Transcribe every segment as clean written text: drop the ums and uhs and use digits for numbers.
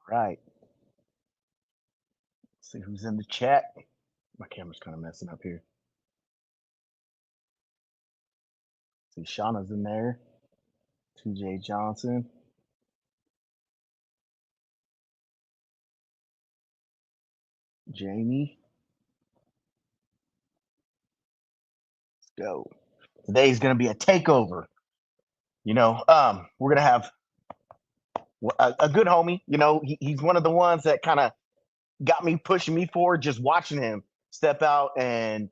Right. See who's in the chat. My camera's kind of messing up here. See Shauna's in there. TJ Johnson. Jamie. Let's go. Today's gonna be a takeover. You know, we're gonna have a good homie. You know, he's one of the ones that kind of got me pushing me forward, just watching him step out. And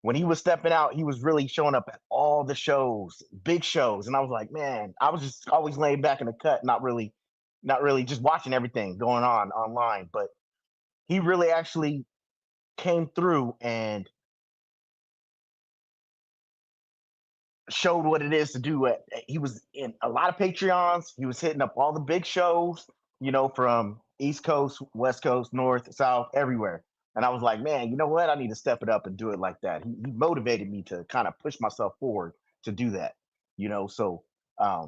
when he was stepping out, he was really showing up at all the shows, big shows. And I was like, man, I was just always laying back in the cut, not really just watching everything going on online. But he really actually came through and showed what it is to do it. He was in a lot of Patreons. He was hitting up all the big shows, you know, from East Coast, West Coast, North, South, everywhere. And I was like, man, you know what? I need to step it up and do it like that. He motivated me to kind of push myself forward to do that, you know. So, I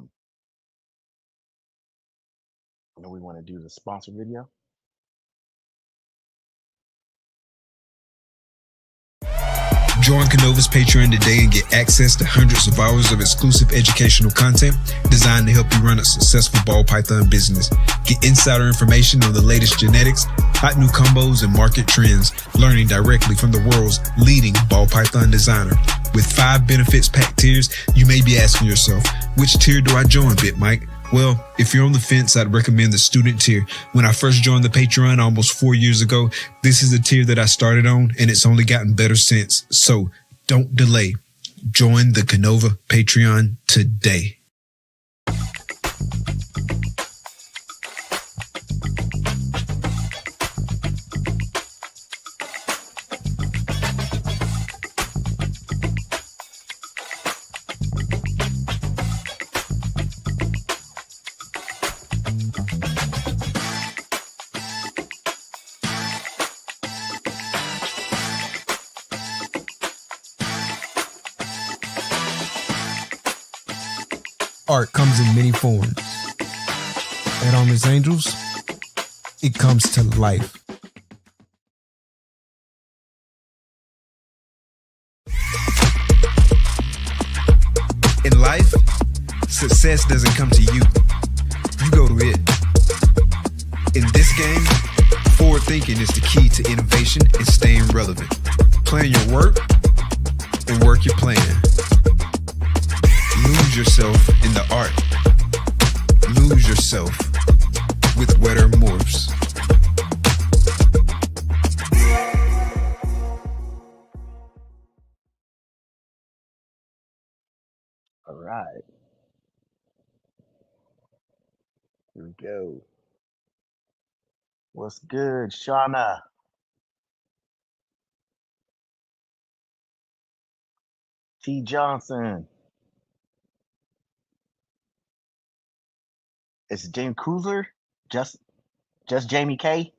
know we want to do the sponsor video. Join KINOVA's Patreon today and get access to hundreds of hours of exclusive educational content designed to help you run a successful ball python business. Get insider information on the latest genetics, hot new combos, and market trends, learning directly from the world's leading ball python designer. With 5 benefits packed tiers, you may be asking yourself, which tier do I join, Bit Mike? Well, if you're on the fence, I'd recommend the student tier. When I first joined the Patreon almost 4 years ago, this is the tier that I started on, and it's only gotten better since. So don't delay. Join the KINOVA Patreon today. Art comes in many forms. At Armless Angels, it comes to life. In life, success doesn't come to you. You go to it. In this game, forward thinking is the key to innovation and staying relevant. Plan your work and work your plan. Lose yourself in the art. Lose yourself with Wetter Morphs. All right. Here we go. What's good, Shauna? T. Johnson. It's James Cruiser? Just Jamie K?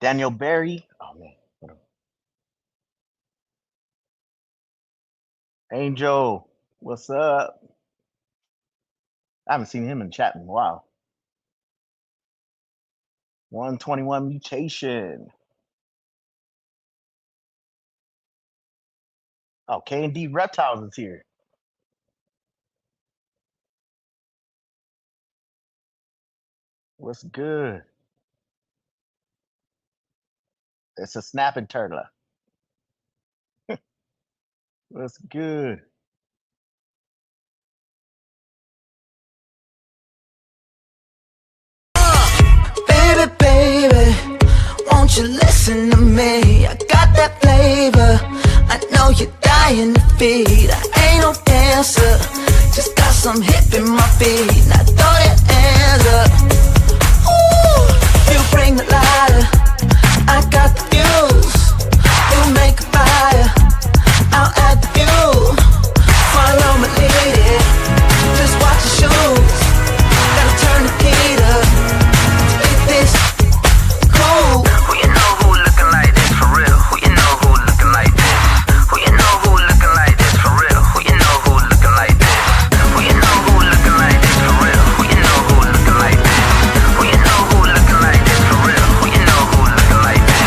Daniel Berry? Oh man. Hold on. Angel, what's up? I haven't seen him in chat in a while. 121 mutation. Oh, K&D Reptiles is here. What's good? It's a snapping turtle. What's good? Baby, baby, won't you listen to me? I got that flavor, I know you're dying to feed. I ain't no dancer, just got some hip in my feet. Now throw your hands up. Ooh, you bring the lighter, I got the fuse. You make a fire, I'll add the fuel. Follow my lead, just watch your shoes. Gotta turn the heat up, get this cold. Who you know who looking like this for real? Who you know who looking like this? Who you know who looking like this for real? Who you know who looking like this? Who you know who looking like this for real? Who you know who looking like this? Who you know who looking like this for real? Who you know who looking like this?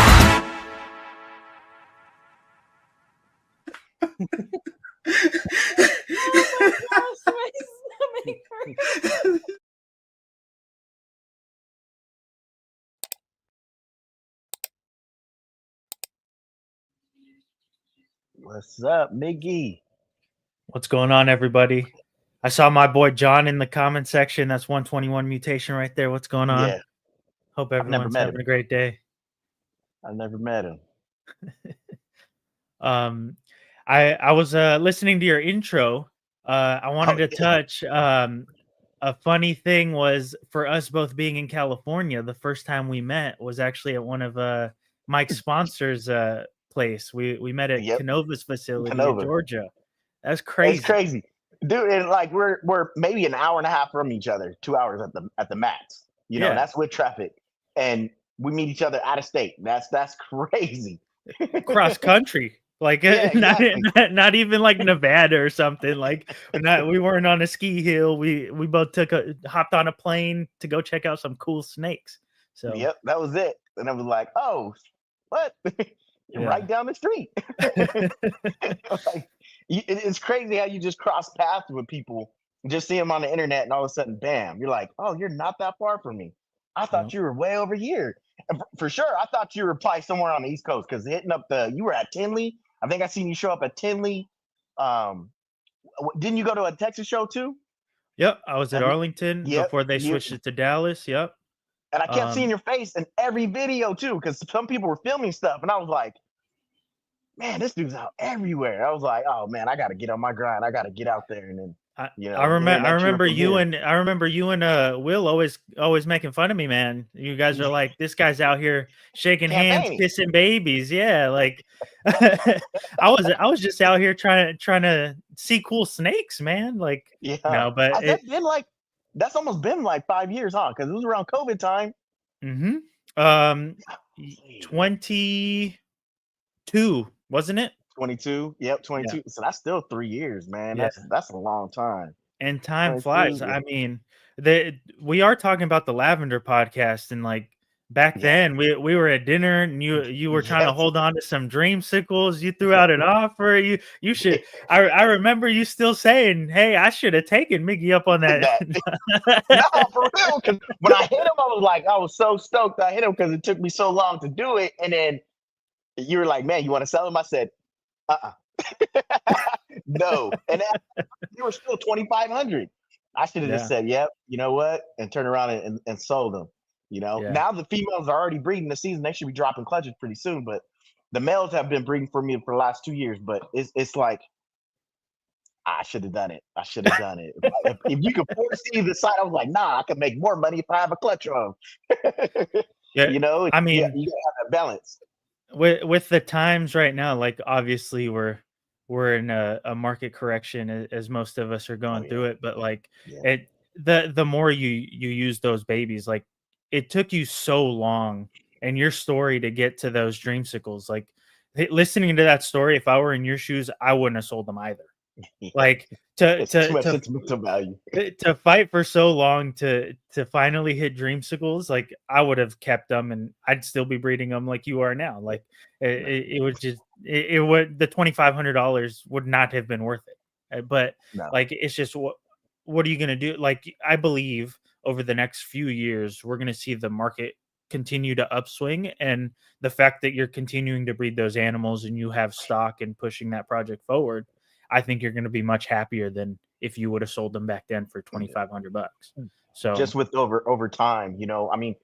What's up, Miggy? What's going on, everybody? I saw my boy John in the comment section. That's 121 mutation right there. What's going on? Yeah, Hope never everyone's met having him. a great day. I never met him. I was listening to your intro. I wanted to touch a funny thing was for us both being in California. The first time we met was actually at one of Mike's sponsors' place. We met at Yep. KINOVA's facility KINOVA. in Georgia. That's crazy. It's crazy, dude. And like we're maybe an hour and a half from each other, 2 hours at the max. You know, Yeah. that's with traffic, and we meet each other out of state. That's crazy. Cross country. Like Yeah, exactly. not even like Nevada or something. Like we weren't on a ski hill. We both hopped on a plane to go check out some cool snakes. So Yep, that was it. And I was like, oh, what? You're Yeah. right down the street. Like, it's crazy how you just cross paths with people, just see them on the internet, and all of a sudden, bam, you're like, oh, you're not that far from me. I thought you were way over here. And for sure, I thought you were probably somewhere on the East Coast because hitting up you were at Tinley. I think I seen you show up at Tinley. Didn't you go to a Texas show too? Yep, I was at Arlington Yep, before they you- switched it to Dallas. Yep. And I kept seeing your face in every video too, because some people were filming stuff, and I was like, man, this dude's out everywhere. I was like, oh man, I got to get on my grind. I got to get out there, and then I remember you and Will always making fun of me, man. You guys are like, this guy's out here shaking hands, Campaigning. kissing babies. Yeah, like I was just out here trying to see cool snakes, man. Like yeah, no, but that's almost been like 5 years, huh? Because it was around COVID time. 22, wasn't it? 22. Yep, 22. Yeah. So that's still 3 years, man. Yeah. That's a long time. And time 22, flies. yeah. I mean, we are talking about the Lavender podcast, and like back then we were at dinner and you were trying to Yes. hold on to some dreamsicles. You threw out an offer. You should. I remember you still saying, "Hey, I should have taken Miggy up on that." No, for real. Because when I hit him, I was so stoked I hit him because it took me so long to do it. And then you were like, man, you want to sell him? I said, no. And they were still 2,500. I should have just said, yep, you know what? And turn around and sold them. You know, now the females are already breeding the season. They should be dropping clutches pretty soon. But the males have been breeding for me for the last 2 years. But it's like, I should have done it. If you could foresee the side, I was like, nah, I could make more money if I have a clutch on. Yeah, you know, I mean, you gotta have that balance. With the times right now, like obviously we're in a market correction as most of us are going through it. But like the more you use those babies, like it took you so long and your story to get to those dreamsicles. Like listening to that story, if I were in your shoes, I wouldn't have sold them either. Like to sentimental value. To fight for so long to finally hit dreamsicles, like I would have kept them and I'd still be breeding them like you are now. Like it would just it would the $2,500 would not have been worth it. But like it's just what are you gonna do? Like I believe over the next few years we're gonna see the market continue to upswing, and the fact that you're continuing to breed those animals and you have stock and pushing that project forward, I think you're going to be much happier than if you would have sold them back then for $2,500. So just with over time, you know, I mean,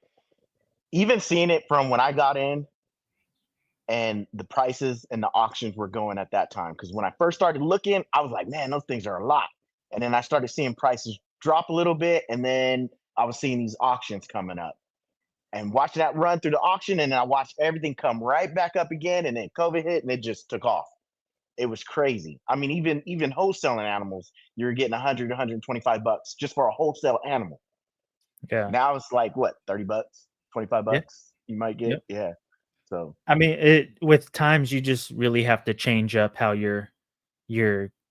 even seeing it from when I got in and the prices and the auctions were going at that time. Because when I first started looking, I was like, man, those things are a lot. And then I started seeing prices drop a little bit, and then I was seeing these auctions coming up. And watching that run through the auction, and then I watched everything come right back up again, and then COVID hit, and it just took off. It was crazy. I mean, even wholesaling animals, you're getting 100, 125 bucks just for a wholesale animal. Yeah. Now it's like what, 30 bucks, 25 Yeah. bucks you might get. Yep. Yeah. So I mean, with times you just really have to change up how your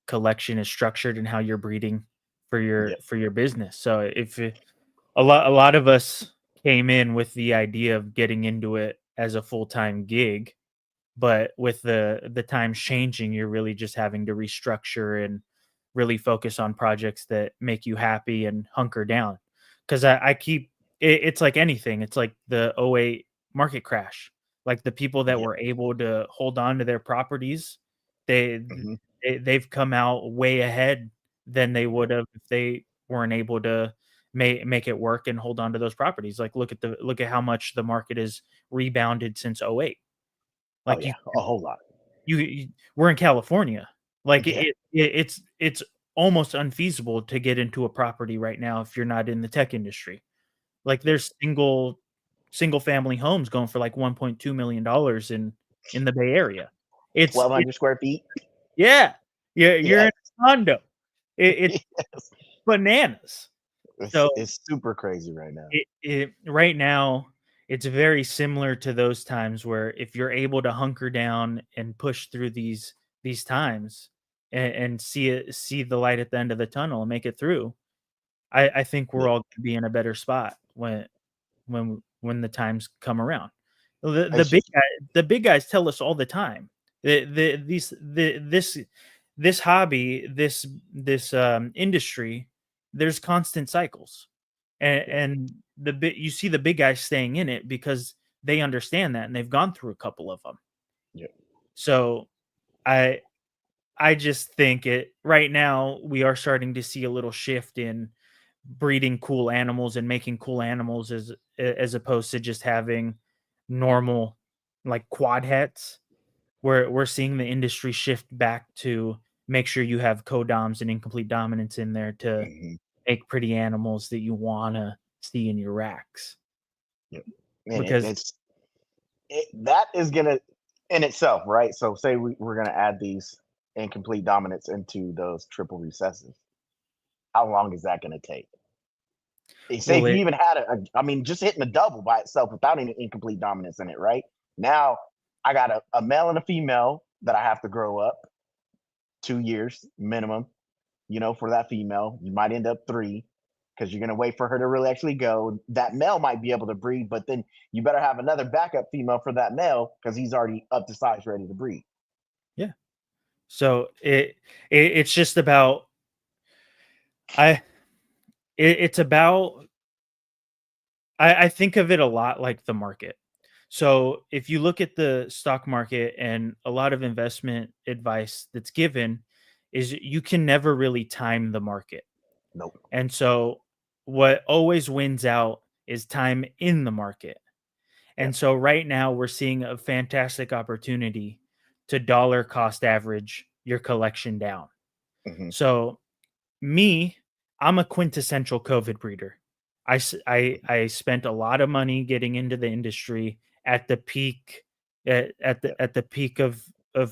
collection is structured and how you're breeding for yeah, your business. So if a lot of us came in with the idea of getting into it as a full-time gig, but with the times changing, you're really just having to restructure and really focus on projects that make you happy and hunker down. Because I keep it's like anything. It's like the '08 market crash. Like the people that yeah. were able to hold on to their properties, they hmm they've come out way ahead than they would have if they weren't able to make it work and hold on to those properties. Like look at how much the market has rebounded since '08. Oh Like yeah, a whole lot. we're in California. Like Yeah, it's almost unfeasible to get into a property right now if you're not in the tech industry. Like there's single family homes going for like $1.2 million in the Bay Area. It's 1,200 square feet. yeah, you're in Yeah, a condo. It's yes. bananas. It's So it's super crazy right now. it right now it's very similar to those times where if you're able to hunker down and push through these times and see the light at the end of the tunnel and make it through, I think we're Yeah, all gonna be in a better spot when the times come around. it's just The big guys tell us all the time. This hobby, this industry, there's constant cycles. And you see the big guys staying in it because they understand that and they've gone through a couple of them. yeah, So I I just think it right now we are starting to see a little shift in breeding cool animals and making cool animals as opposed to just having normal like quad hets. We're seeing the industry shift back to make sure you have codoms and incomplete dominance in there to hmm make pretty animals that you wanna see in your racks. yeah. And Because that is gonna in itself, right? So say we're gonna add these incomplete dominants into those triple recessives. How long is that gonna take? Say well, if you it even had I mean, just hitting a double by itself without any incomplete dominance in it, right? Now I got a male and a female that I have to grow up 2 years minimum, for that female. You might end up 3 because you're going to wait for her to really actually go. That male might be able to breed, but then you better have another backup female for that male because he's already up to size ready to breed. yeah. So it's just about I it's about I think of it a lot like the market. So if you look at the stock market and a lot of investment advice that's given is you can never really time the market. Nope. And so what always wins out is time in the market. Yeah. And so right now we're seeing a fantastic opportunity to dollar cost average your collection down. hmm So me, I'm a quintessential COVID breeder. I spent a lot of money getting into the industry at the peak Yeah. at the peak of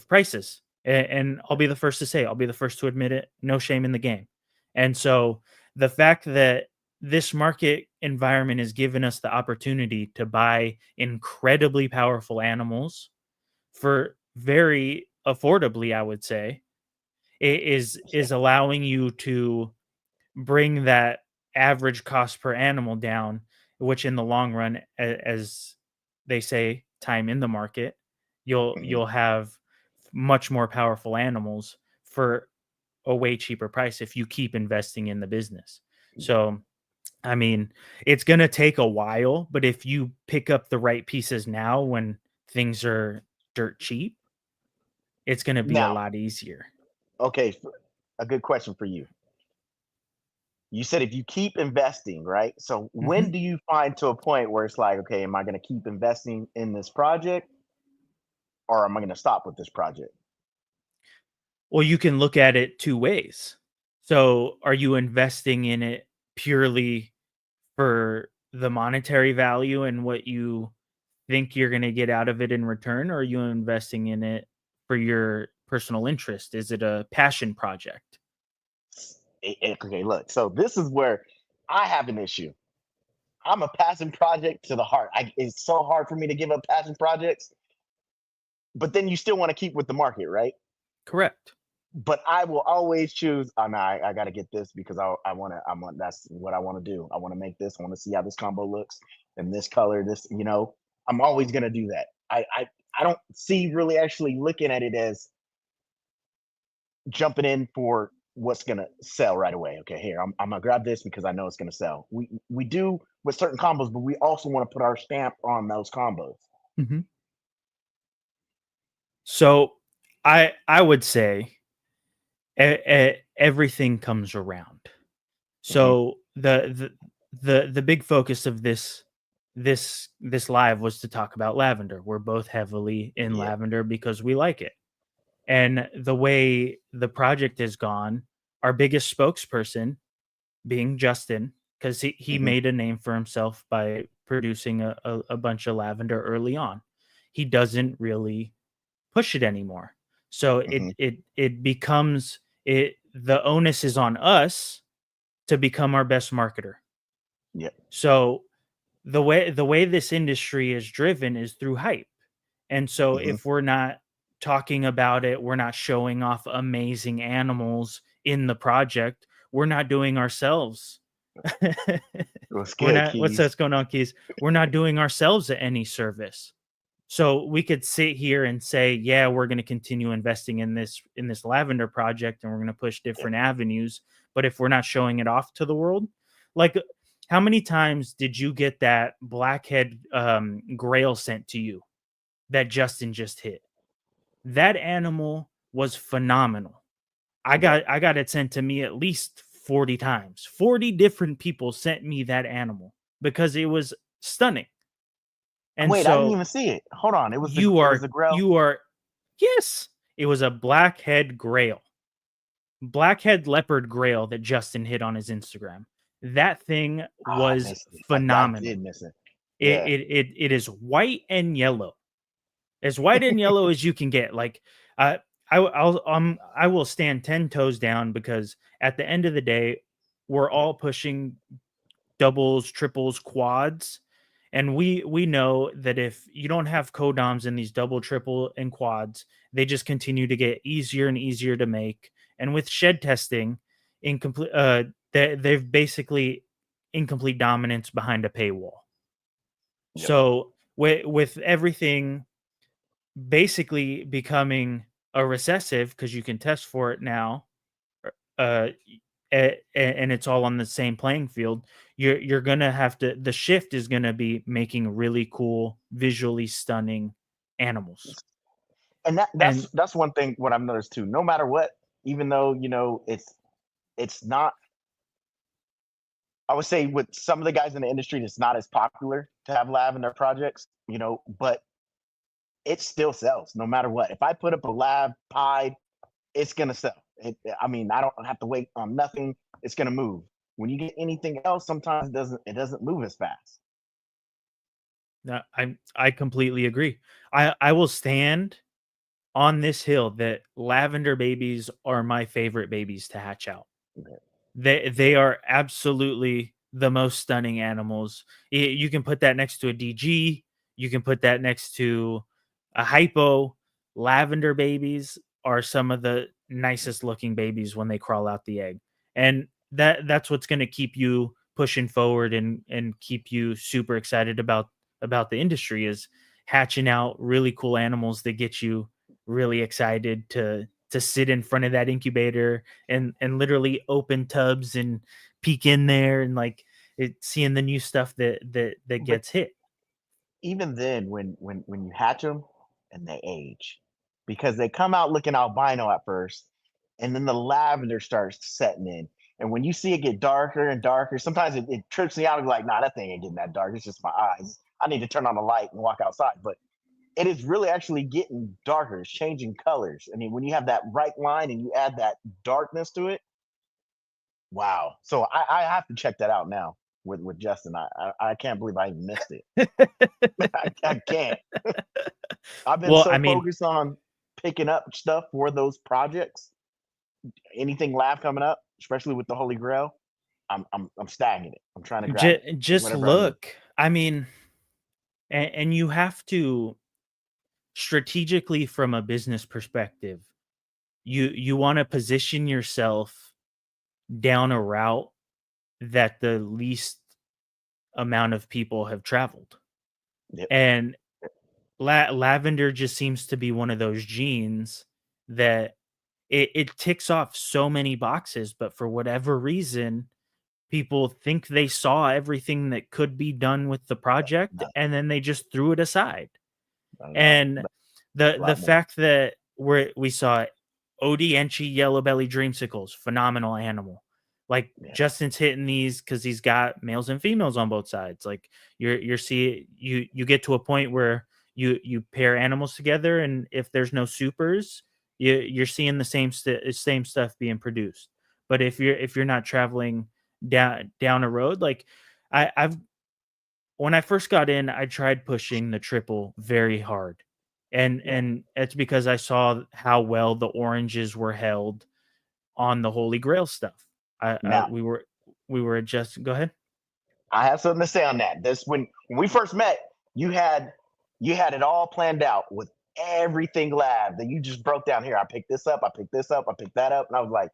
prices. And I'll be the first to say, I'll be the first to admit it, no shame in the game. And so the fact that this market environment has given us the opportunity to buy incredibly powerful animals for very affordably, I would say, is allowing you to bring that average cost per animal down, which in the long run, as they say, time in the market, hmm you'll have much more powerful animals for a way cheaper price if you keep investing in the business. So, I mean, it's going to take a while, but if you pick up the right pieces now when things are dirt cheap, it's going to be a Now, lot easier. okay, a good question for you. you said if you keep investing, right? So when Mhm. do you find to a point where it's like, okay, am I going to keep investing in this project, or am I going to stop with this project? Well, you can look at it two ways. So, are you investing in it purely for the monetary value and what you think you're going to get out of it in return, or are you investing in it for your personal interest? Is it a passion project? Okay, look. So this is where I have an issue. I'm a passion project to the heart. It's so hard for me to give up passion projects, but then you still want to keep with the market, right? Correct. But I will always choose. Oh no, I got to get this because I want to. I want that's what I want to do. I want to make this. I want to see how this combo looks and this color. This, I'm always gonna do that. I don't see really actually looking at it as jumping in for what's gonna sell right away. Okay, here I'm gonna grab this because I know it's gonna sell. We do with certain combos, but we also want to put our stamp on those combos. Mhm. So, I would say everything comes around. Hmm. So the big focus of this live was to talk about lavender. We're both heavily in Yeah. lavender because we like it. And the way the project has gone, our biggest spokesperson being Justin, because he Hmm. made a name for himself by producing a bunch of lavender early on. He doesn't really push it anymore. So Hmm. it becomes it the onus is on us to become our best marketer. Yeah. So the way this industry is driven is through hype. And so Hmm. if we're not talking about it, we're not showing off amazing animals in the project, we're not doing ourselves. What's We're good, not what's Keys? that's going on, Keys? We're not doing ourselves any service. So we could sit here and say, yeah, we're going to continue investing in this lavender project and we're going to push Yeah. different avenues. But if we're not showing it off to the world, like how many times did you get that blackhead grail sent to you that Justin just hit? That animal was phenomenal. I Yeah. got I got it sent to me at least 40 times. 40 different people sent me that animal because it was stunning. And Wait, I didn't so even see it. Hold on. you It was are the growl. you are yes, it was a blackhead grail. Blackhead leopard grail that Justin hit on his Instagram. That thing Oh, I was missed it. I phenomenal. did miss it. It Yeah. it it, it is white and yellow. As white and yellow as you can get. Like uh, I will stand 10 toes down because at the end of the day, we're Yeah. all pushing doubles, triples, quads. And we know that if you don't have codoms in these double, triple, and quads, they just continue to get easier and easier to make. And with shed testing, incomplete they've basically incomplete dominance behind a paywall. Yep. So with everything basically becoming a recessive because you can test for it now, uh, and it's all on the same playing field. You're gonna have to. The shift is gonna be making really cool, visually stunning animals, And and that's one thing what I've noticed too. No matter what, even though it's not. I would say with some of the guys in the industry, it's not as popular to have lab in their projects. But it still sells no matter what. If I put up a lab pied, it's gonna sell. I mean, I don't have to wait on nothing. It's gonna move. When you get anything else, sometimes it doesn't move as fast. I completely agree. I will stand on this hill that lavender babies are my favorite babies to hatch out. Okay. They are absolutely the most stunning animals. You can put that next to a DG. You can put that next to a hypo. Lavender babies are some of the nicest looking babies when they crawl out the egg, and that's what's going to keep you pushing forward and keep you super excited about the industry is hatching out really cool animals that get you really excited to sit in front of that incubator and literally open tubs and peek in there and like seeing the new stuff that But gets hit. even then, when you hatch them and they age, because they come out looking albino at first, and then the lavender starts setting in. And when you see it get darker and darker, sometimes it trips me out and be like, nah, that thing ain't getting that dark. It's just my eyes. I need to turn on the light and walk outside. But it is really actually getting darker. It's changing colors. I mean, when you have that bright line and you add that darkness to it, wow. So I have to check that out now with Justin. I can't believe I even missed it. I can't. I've been focused on picking up stuff for those projects. Anything live coming up, especially with the Holy Grail, I'm stagnant. I'm trying to grab it, just look. I mean, and you have to strategically, from a business perspective, you want to position yourself down a route that the least amount of people have traveled. Yep. And lavender just seems to be one of those genes that it ticks off so many boxes, but for whatever reason, people think they saw everything that could be done with the project, and then they just threw it aside. And the fact that we saw OD Enchi yellow belly dreamsicles, phenomenal animal. Like Justin's hitting these because he's got males and females on both sides. Like you get to a point where you pair animals together, and if there's no supers, you're seeing the same stuff being produced. But if you're not traveling down a road, like I've when I first got in, I tried pushing the triple very hard. And it's because I saw how well the oranges were held on the Holy Grail stuff. We were just go ahead. I have something to say on that. This when we first met, you had it all planned out with everything lab that you just broke down here. I picked this up, I picked this up, I picked that up, and I was like,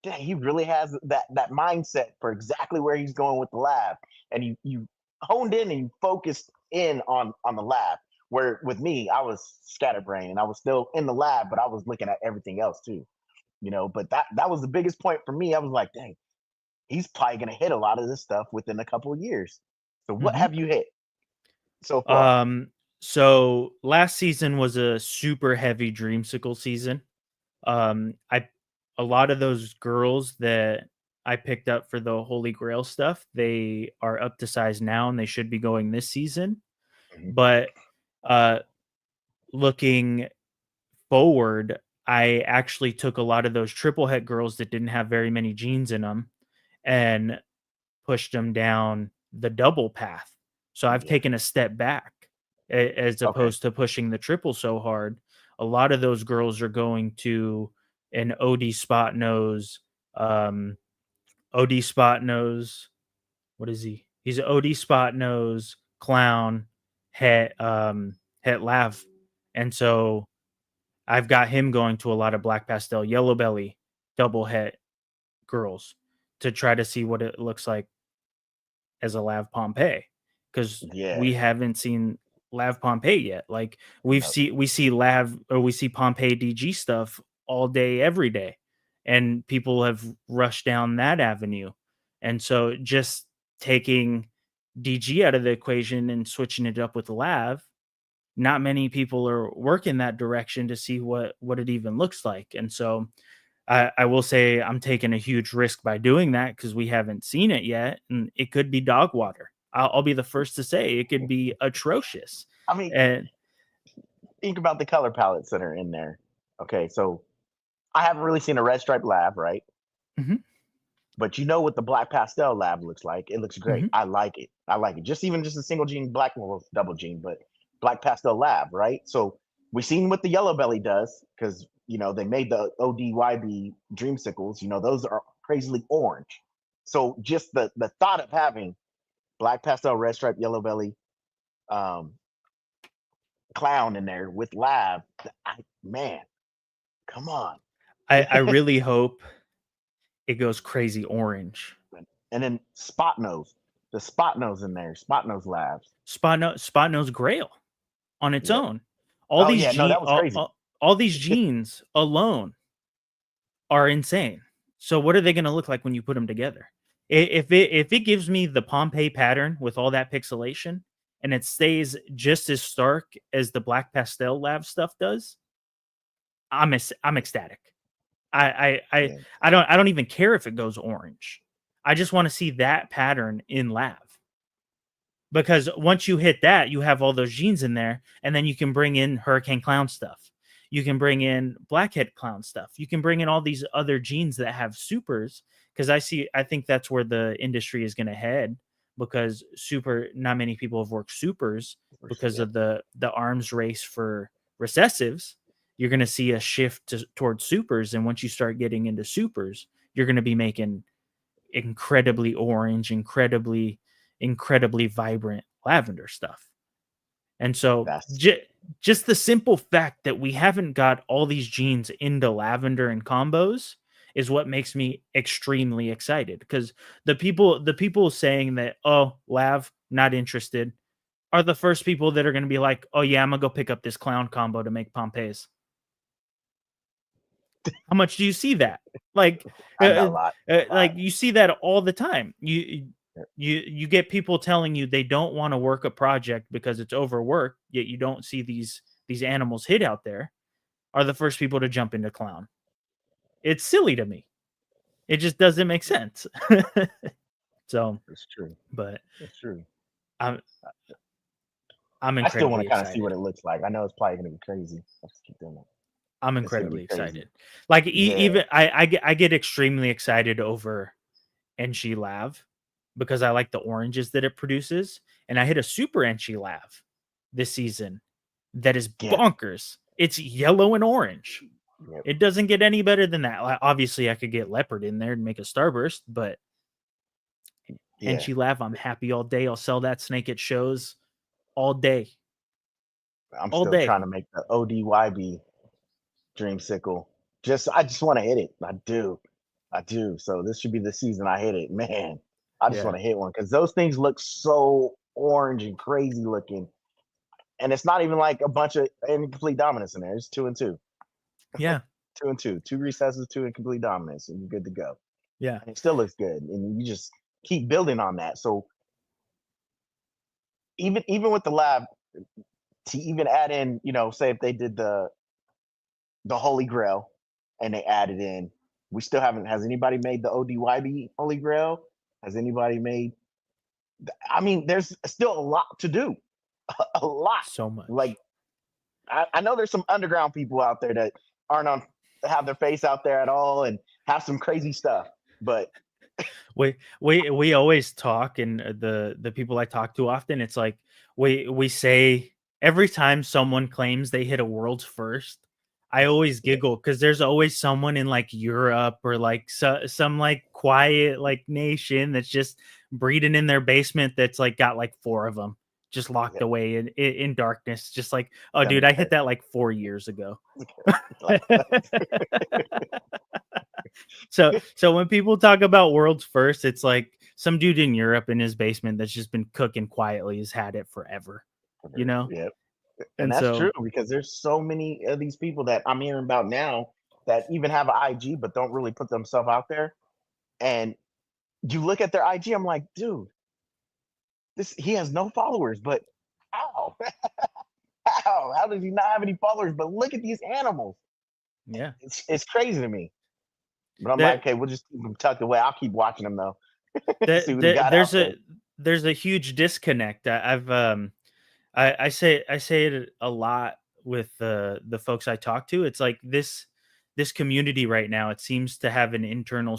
dang, he really has that mindset for exactly where he's going with the lab. And you honed in and you focused in on the lab. Where with me, I was scatterbrained and I was still in the lab, but I was looking at everything else too, But that was the biggest point for me. I was like, dang, he's probably gonna hit a lot of this stuff within a couple of years. So what have you hit so far? So last season was a super heavy dreamsicle season. A lot of those girls that I picked up for the Holy Grail stuff, they are up to size now and they should be going this season. But looking forward, I actually took a lot of those triple het girls that didn't have very many genes in them and pushed them down the double path. So I've taken a step back as opposed to pushing the triple so hard. A lot of those girls are going to an OD spot nose. OD spot nose. What is he? He's an OD spot nose clown het lav. And so I've got him going to a lot of black pastel yellow belly double het girls to try to see what it looks like as a Lav Pompeii, because we haven't seen Lav Pompeii yet. Like we see Lav or we see Pompeii DG stuff all day, every day, and people have rushed down that avenue. And so just taking DG out of the equation and switching it up with Lav, not many people are working that direction to see what it even looks like. And so I will say I'm taking a huge risk by doing that because we haven't seen it yet, and it could be dog water. I'll be the first to say it could be atrocious. I mean, think about the color palettes that are in there. Okay, so I haven't really seen a red stripe lab, right? Mm-hmm. But you know what the black pastel lab looks like. It looks great. Mm-hmm. I like it. Just a single gene black, well, double gene, but black pastel lab, right? So we've seen what the yellow belly does because they made the ODYB dreamsicles. Those are crazily orange. So just the thought of having black pastel, red stripe, yellow belly, clown in there with lab, man, come on. I really hope it goes crazy orange. And then spot nose, the spot nose in there, spot nose labs, spot nose grail on its own. All these genes alone are insane. So what are they going to look like when you put them together? If it gives me the Pompeii pattern with all that pixelation and it stays just as stark as the black pastel lab stuff does, I'm ecstatic. I don't even care if it goes orange. I just want to see that pattern in Lav. Because once you hit that, you have all those genes in there, and then you can bring in Hurricane Clown stuff. You can bring in Blackhead Clown stuff. You can bring in all these other genes that have supers. Because I think that's where the industry is going to head. Because not many people have worked supers because of the arms race for recessives. You're going to see a shift towards supers, and once you start getting into supers, you're going to be making incredibly orange, incredibly vibrant lavender stuff. And so just the simple fact that we haven't got all these genes into lavender and combos is what makes me extremely excited, because the people saying that, oh, Lav, not interested, are the first people that are going to be like, oh yeah, I'm gonna go pick up this clown combo to make Pompeii's. How much do you see that? Like, a lot. Like you see that all the time. You get people telling you they don't want to work a project because it's overworked, yet you don't see these animals hit out there, are the first people to jump into clown. It's silly to me. It just doesn't make sense. So it's true. But it's true. I'm I still want incredibly to kind of see excited. what it looks like. I know it's probably going to be crazy. I'll just keep doing it. I'm It's gonna incredibly be crazy. excited. Like Yeah. even I get extremely excited over NG Lav because I like the oranges that it produces, and I hit a super NG Lav this season that is Yeah. bonkers. It's yellow and orange. Yep. It doesn't get any better than that. Obviously, I could get leopard in there and make a starburst, but Yeah. NG Lav, I'm happy all day. I'll sell that snake at shows all day. I'm all still day. trying to make the ODYB Dreamsicle. I just want to hit it. I do. So this should be the season I hit it. Man, I just Yeah. want to hit one because those things look so orange and crazy looking. And it's not even like a bunch of incomplete dominance in there. It's 2 and 2. Yeah. 2 and 2. 2 recesses, 2 incomplete dominance, and you're good to go. Yeah. And it still looks good. And you just keep building on that. So even with the lab, to even add in, say if they did the Holy Grail and they added in, we still haven't, has anybody made the ODYB Holy Grail? Has anybody made, I mean, there's still a lot to do. A lot. So much. Like, I know there's some underground people out there that aren't have their face out there at all and have some crazy stuff, but we always talk, and the people I talk to often, it's like we say every time someone claims they hit a world's first, I always giggle because there's always someone in like Europe or like some like quiet like nation that's just breeding in their basement that's like got like 4 of them just locked away in darkness, just like, oh dude, I hit that like 4 years ago. So when people talk about world's first, it's like some dude in Europe in his basement that's just been cooking quietly has had it forever, Yep. And that's true, because there's so many of these people that I'm hearing about now that even have an IG but don't really put themselves out there. And you look at their IG, I'm like, dude, he has no followers, but how? How does he not have any followers? But look at these animals. Yeah, it's crazy to me. But I'm like, okay, we'll just keep them tucked away. I'll keep watching them though. There's a huge disconnect. I say it a lot with the folks I talk to. It's like this community right now, it seems to have an internal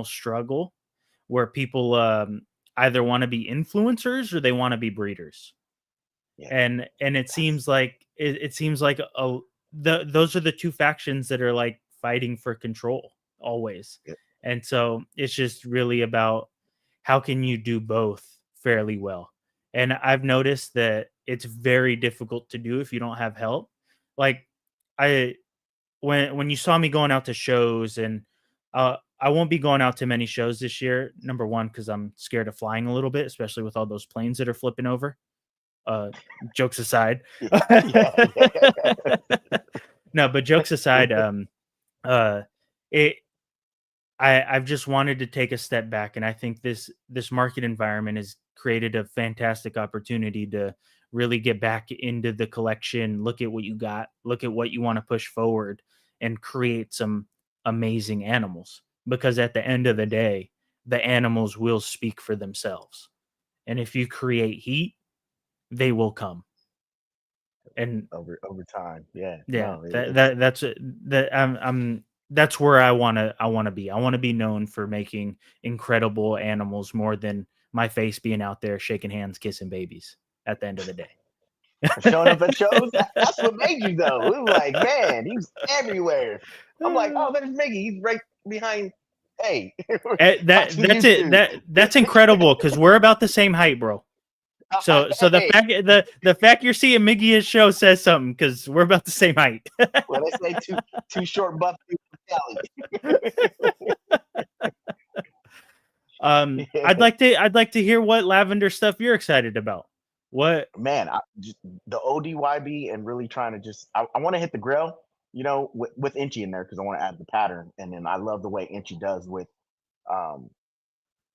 struggle where people either want to be influencers or they want to be breeders. Yeah. And it seems like those are the two factions that are like fighting for control always. Yeah. And so it's just really about how can you do both fairly well. And I've noticed that it's very difficult to do if you don't have help. Like when you saw me going out to shows, and I won't be going out to many shows this year. Number one, because I'm scared of flying a little bit, especially with all those planes that are flipping over. Jokes aside. No, but jokes aside, I've just wanted to take a step back, and I think this market environment has created a fantastic opportunity to really get back into the collection, look at what you got, look at what you want to push forward, and create some amazing animals, because at the end of the day, the animals will speak for themselves. And if you create heat, they will come. And over time. Yeah. yeah, No, that's where I want to be. I want to be known for making incredible animals more than my face being out there shaking hands, kissing babies at the end of the day. showing up at shows. That's what made you though. We were like, man, he's everywhere. I'm like, oh, there's Miggy. He's right behind. Hey, that's incredible, because we're about the same height, bro. So the fact you're seeing Miggy at show says something, because we're about the same height. Well, they say two short buff I'd like to hear what Lavender stuff you're excited about. What, man? The ODYB, and really trying to just I want to hit the grill, with Inchy in there, because I want to add the pattern, and then I love the way Inchy does with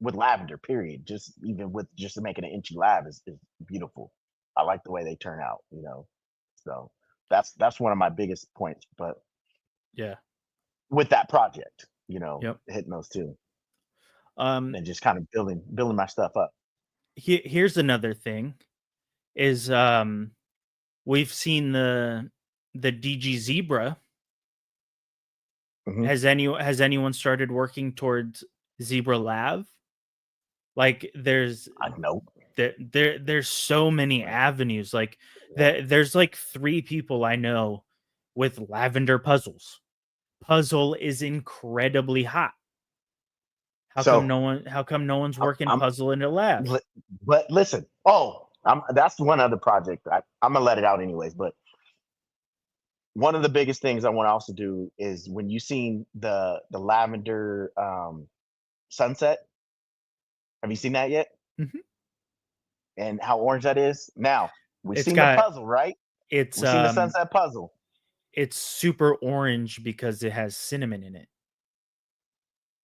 Lavender. Period. Just even with just making an Inchy lab is beautiful. I like the way they turn out. So that's one of my biggest points. But yeah, with that project, Yep. hitting those two, and just kind of building my stuff up. Here's another thing is we've seen the DG Zebra. Mhm. Has anyone started working towards Zebra Lav? Like there's so many avenues. Like there's like 3 people I know with Lavender puzzles. Puzzle is incredibly hot. How come no one's working puzzle in a lab? But listen, that's one other project. I'm gonna let it out anyways. But one of the biggest things I want to also do is when you seen the Lavender sunset. Have you seen that yet? Mhm. And how orange that is? Now we've It's seen got- the puzzle, right? It's We've seen the sunset puzzle. It's super orange because it has cinnamon in it.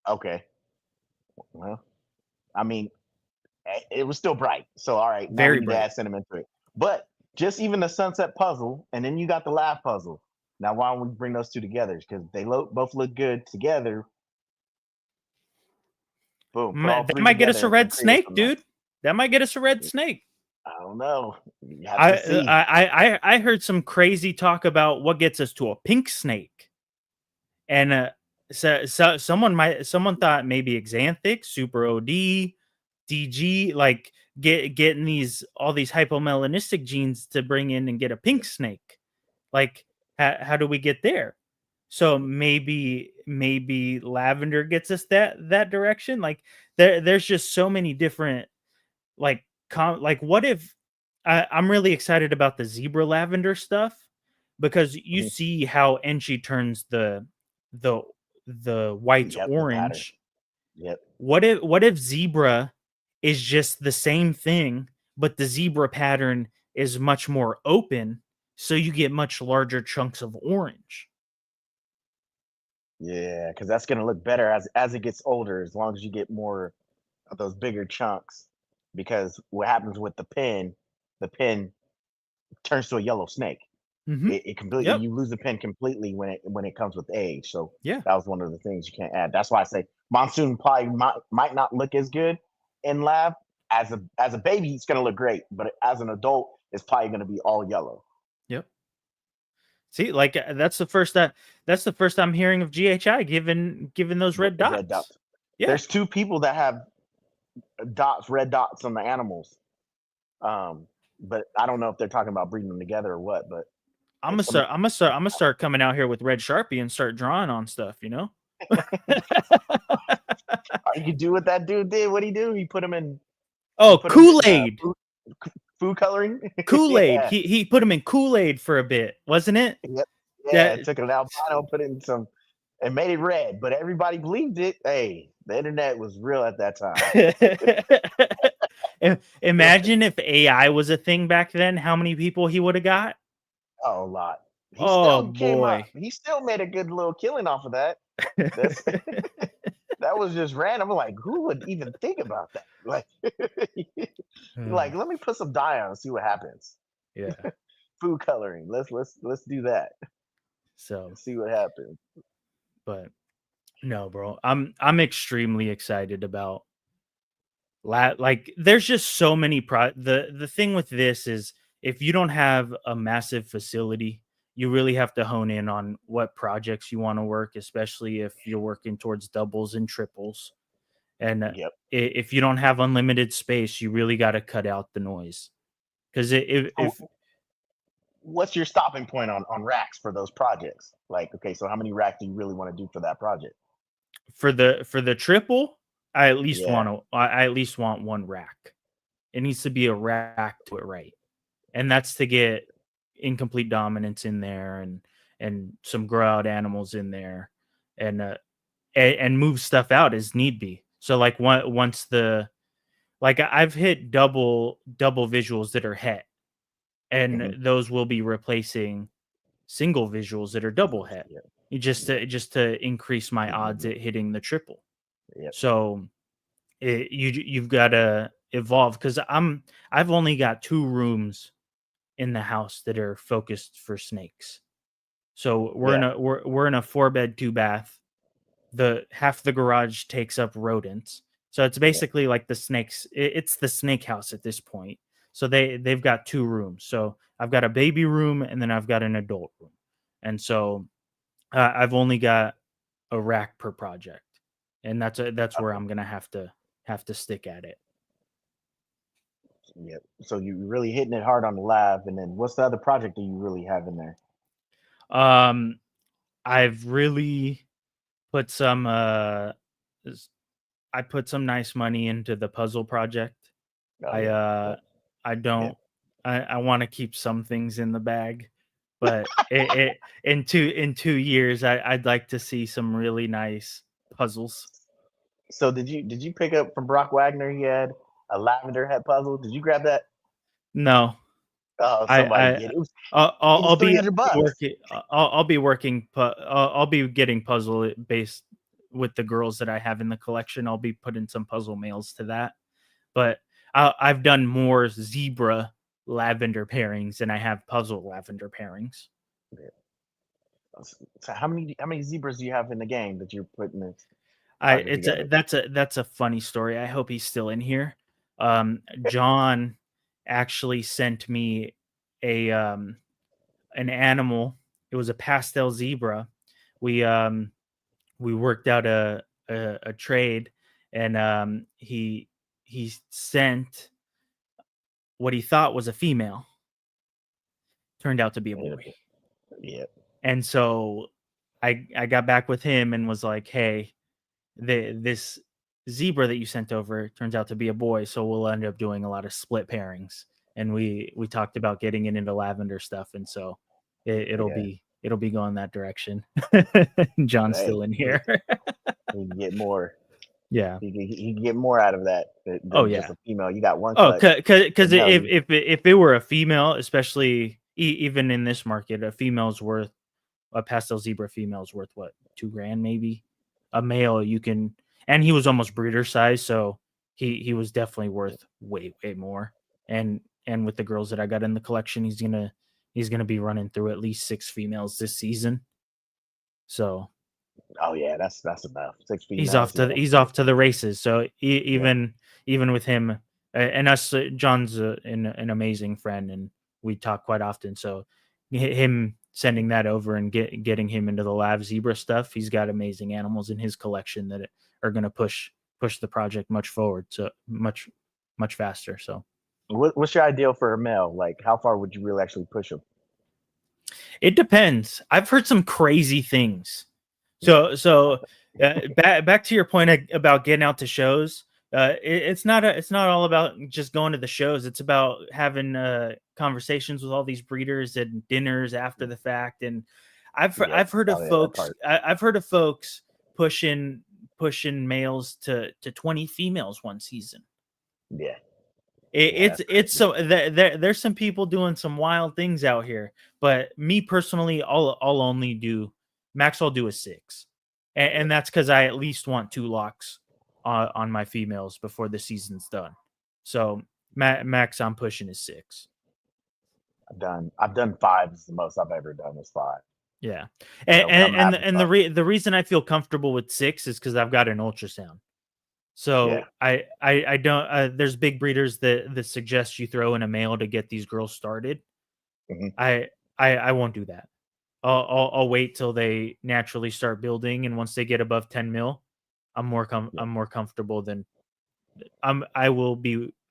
Okay. Well, I mean, it was still bright. So all right, now Very we need to bright. add cinnamon to it. But just even the sunset puzzle, and then you got the lab puzzle. Now why don't we bring those two together? Because they both look good together. Boom. That might get us a red snake, dude. That might get us a red snake. I don't know. You have to see. I heard some crazy talk about what gets us to a pink snake, and so someone thought maybe Xanthic, Super OD, DG, like getting all these hypomelanistic genes to bring in and get a pink snake. Like how do we get there? So maybe Lavender gets us that direction. Like there's just so many different like what if I'm really excited about the Zebra Lavender stuff, because you see how Enchi turns the whites orange. Yep. What if Zebra is just the same thing, but the Zebra pattern is much more open, so you get much larger chunks of orange? Yeah, because that's gonna look better as it gets older, as long as you get more of those bigger chunks. Because what happens with the pin turns to a yellow snake. Mhm. It completely Yep. you lose the pin completely when it comes with age. So Yeah. that was one of the things you can't add. That's why I say Monsoon probably might not look as good in lab. As a baby, it's gonna look great, but as an adult, it's probably gonna be all yellow. Yep. See, like that's the first I'm hearing of GHI given those red dots. Red dots. Yeah. There's 2 people that have red dots on the animals. But I don't know if they're talking about breeding them together or what. But I'm gonna start coming out here with red Sharpie and start drawing on stuff. You could do what that dude did. What'd he do? He put him in. Kool-Aid. Food coloring. Kool-Aid. Yeah. He put him in Kool-Aid for a bit, wasn't it? Yep. Yeah. Took an albino, put it in some, and made it red. But everybody believed it. Hey, the internet was real at that time. Imagine if AI was a thing back then, how many people he would have got? Oh, a lot. He still made a good little killing off of that. That was just random. Like, who would even think about that? Like, let me put some dye on and see what happens. Yeah. Food coloring. Let's do that. So See what happens. but no, bro. I'm extremely excited about like there's just so many the thing with this is if you don't have a massive facility, you really have to hone in on what projects you want to work, especially if you're working towards doubles and triples. And Yep. if you don't have unlimited space, you really got to cut out the noise. Because So if what's your stopping point on racks for those projects? Like, okay, so how many racks do you really want to do for that project? for the triple, I at least Yeah. I at least want one rack. It needs to be a rack to it right, and that's to get incomplete dominance in there and some grow out animals in there, and and move stuff out as need be. So like once the like I've hit double visuals that are het, and Mhm. those will be replacing single visuals that are double het. Yep. Just to increase my odds Mhm. at hitting the triple. Yep. So you've got to evolve because I've only got 2 rooms in the house that are focused for snakes. So Yeah. we're in a 4-bed 2-bath. The half the garage takes up rodents. So it's Yeah. basically like the snakes. It's the snake house at this point. So they've got 2 rooms. So I've got a baby room and then I've got an adult room. And so I've only got a rack per project, and that's where I'm gonna have to stick at it. Yep. So you're really hitting it hard on the lab, and then what's the other project that you really have in there? Um, I've really put some I put some nice money into the puzzle project. Oh I yeah. I Yeah. don't I want to keep some things in the bag, but in 2 years I'd like to see some really nice puzzles. So did you pick up from Brock Wagner? He had a lavender hat puzzle. Did you grab that? No, Oh, I somebody I get it. I'll, It was I'll be 300 bucks. working. I'll be working. I'll be getting puzzle based with the girls that I have in the collection. I'll be putting some puzzle mails to that. But I've done more zebra lavender pairings than I have puzzle lavender pairings. So how many zebras do you have in the game that you're putting this I project it's together? that's a funny story. I hope he's still in here. John actually sent me a an animal. It was a pastel zebra. We we worked out a trade, and he sent what he thought was a female. Turned out to be a boy. Yeah. And so I got back with him and was like, "Hey, this zebra that you sent over turns out to be a boy, so we'll end up doing a lot of split pairings." And we talked about getting it into lavender stuff, and so Yeah. it'll be going that direction. John's Hey, still in here. he can get more. Yeah. He can get more out of that Oh than just yeah. a female. You got one Oh, cut. because No, if it were a female, especially even in this market, a pastel zebra female is worth what, $2,000 maybe. A male you can, and he was almost breeder size, so he was definitely worth way more. And with the girls that I got in the collection, he's gonna be running through at least 6 females this season. So oh yeah, that's enough. 6 females. Yeah, he's off to the races. So yeah, even with him and us, John's an amazing friend, and we talk quite often. So him sending that over and getting him into the lab zebra stuff, he's got amazing animals in his collection that are going to push the project much forward, so much faster. So What's your ideal for a male? Like, how far would you really actually push him? it depends. I've heard some crazy things. Yeah. So back to your point about getting out to shows. It's not all about just going to the shows. It's about having conversations with all these breeders and dinners after the fact. And I've heard of Oh, yeah, that folks. part. I've heard of folks pushing males to 20 females one season. Yeah. It's so there's some people doing some wild things out here, but me personally, I'll only do max. I'll do a 6, and that's because I at least want 2 locks on my females before the season's done. So max I'm pushing is 6. I've done 5 is the most I've ever done is 5. Yeah, So I'm having and fun. the reason I feel comfortable with 6 is because I've got an ultrasound. Yeah. So I don't. There's big breeders that suggest you throw in a male to get these girls started. Mhm. I won't do that. I'll wait till they naturally start building, and once they get above 10 mil, Yeah. I'm more comfortable than I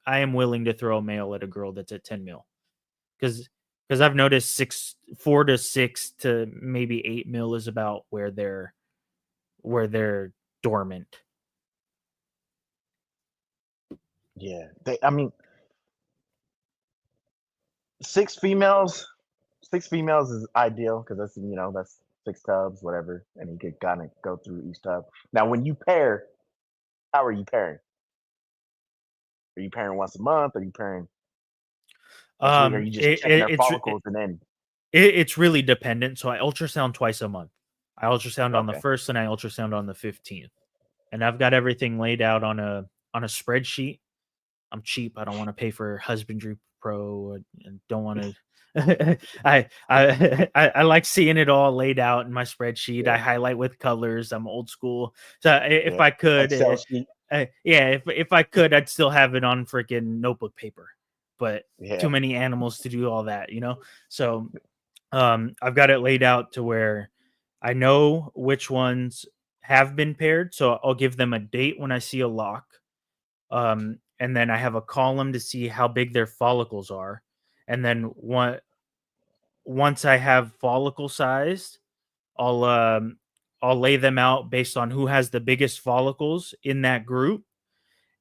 am willing to throw a male at a girl that's at 10 mil because I've noticed 4 to 6 to maybe 8 mil is about where they're dormant. Yeah. I mean, six females. Six females is ideal because that's 6 tubs, whatever, and you could kind of go through each tub. Now, when you pair, how are you pairing? Are you pairing once a month? Are you pairing once a week? Are you just checking their follicles and then? It's really dependent. So I ultrasound twice a month. I ultrasound on the Okay. 1st and I ultrasound on the 15th. And I've got everything laid out on a spreadsheet. I'm cheap. I don't want to pay for Husbandry Pro and don't want to I like seeing it all laid out in my spreadsheet. I Yeah. highlight with colors. I'm old school. So if Yeah. I could Excel sheet. yeah, if I could, I'd still have it on freaking notebook paper. But Yeah. too many animals to do all that, So I've got it laid out to where I know which ones have been paired, so I'll give them a date when I see a lock. And then I have a column to see how big their follicles are. And then once I have follicle size, I'll lay them out based on who has the biggest follicles in that group.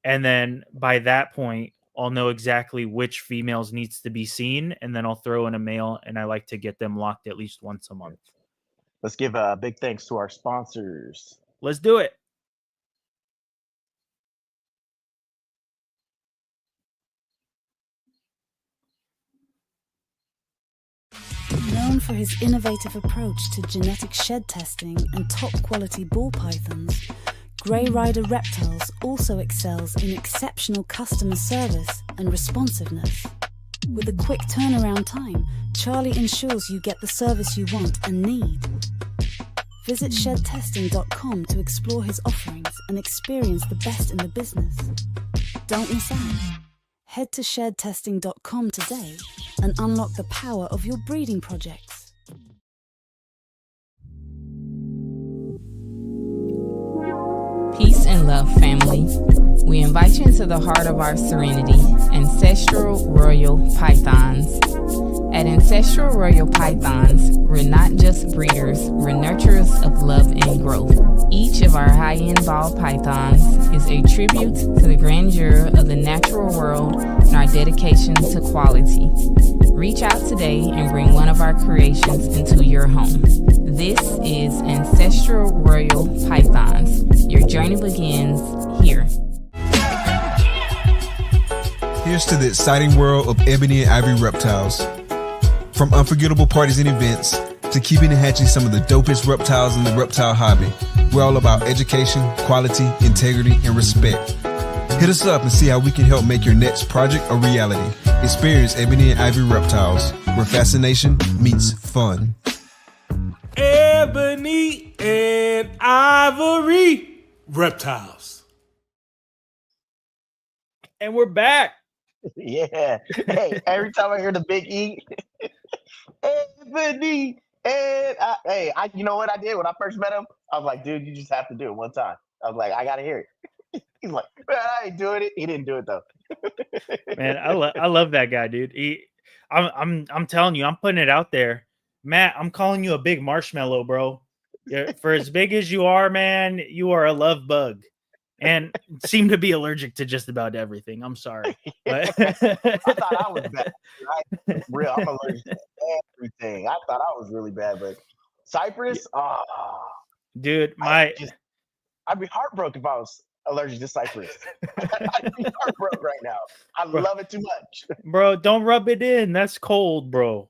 And then by that point, I'll know exactly which females needs to be seen, and then I'll throw in a male, and I like to get them locked at least once a month. Let's give a big thanks to our sponsors. Let's do it. Known for his innovative approach to genetic shed testing and top-quality ball pythons, Grey Rider Reptiles also excels in exceptional customer service and responsiveness. With a quick turnaround time, Charlie ensures you get the service you want and need. Visit shedtesting.com to explore his offerings and experience the best in the business. Don't miss out. Head to shedtesting.com today and unlock the power of your breeding projects. Peace and love, family. We invite you into the heart of our serenity, Ancestral Royal Pythons. At Ancestral Royal Pythons, we're not just breeders, we're nurturers of love and growth. Each of our high-end ball pythons is a tribute to the grandeur of the natural world and our dedication to quality. Reach out today and bring one of our creations into your home. This is Ancestral Royal Pythons. Your journey begins here. Here's to the exciting world of Ebony and Ivory reptiles. From unforgettable parties and events to keeping and hatching some of the dopest reptiles in the reptile hobby, we're all about education, quality, integrity, and respect. Hit us up and see how we can help make your next project a reality. Experience Ebony and Ivory Reptiles, where fascination meets fun. Ebony and Ivory Reptiles. And we're back. Yeah. Hey, every time I hear the big E, Ebony and you know what I did when I first met him? I was like, dude, you just have to do it one time. I was like, I gotta hear it. He's like, man, I ain't doing it. He didn't do it though. Man, I love that guy, dude. I'm telling you, I'm putting it out there. Matt, I'm calling you a big marshmallow, bro. Yeah, for as big as you are, man, you are a love bug. And seem to be allergic to just about everything. I'm sorry. But I thought I was bad. Right? Real, I'm allergic to everything. I thought I was really bad, but Cypress, dude, I'd be heartbroken if I was allergic to Cypress. I'd be heartbroken right now. I love it too much. Bro, don't rub it in. That's cold, bro.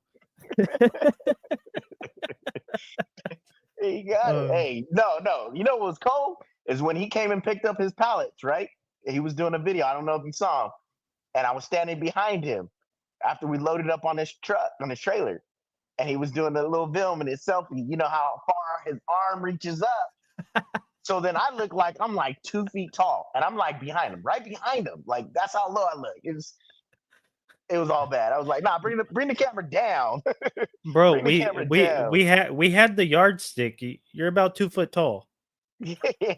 You got it. Hey, no. You know what was cold? Is when he came and picked up his pallets, right? He was doing a video. I don't know if you saw him. And I was standing behind him after we loaded up on his truck, on his trailer. and he was doing a little film in his selfie. You know how far his arm reaches up. So then I look like I'm like 2 feet tall, and I'm like behind him, right behind him. Like that's how low I look. It was all bad. I was like, nah, bring the camera down. Bro, Bring the camera down. we had the yardstick. You're about 2 foot tall. Yeah, right.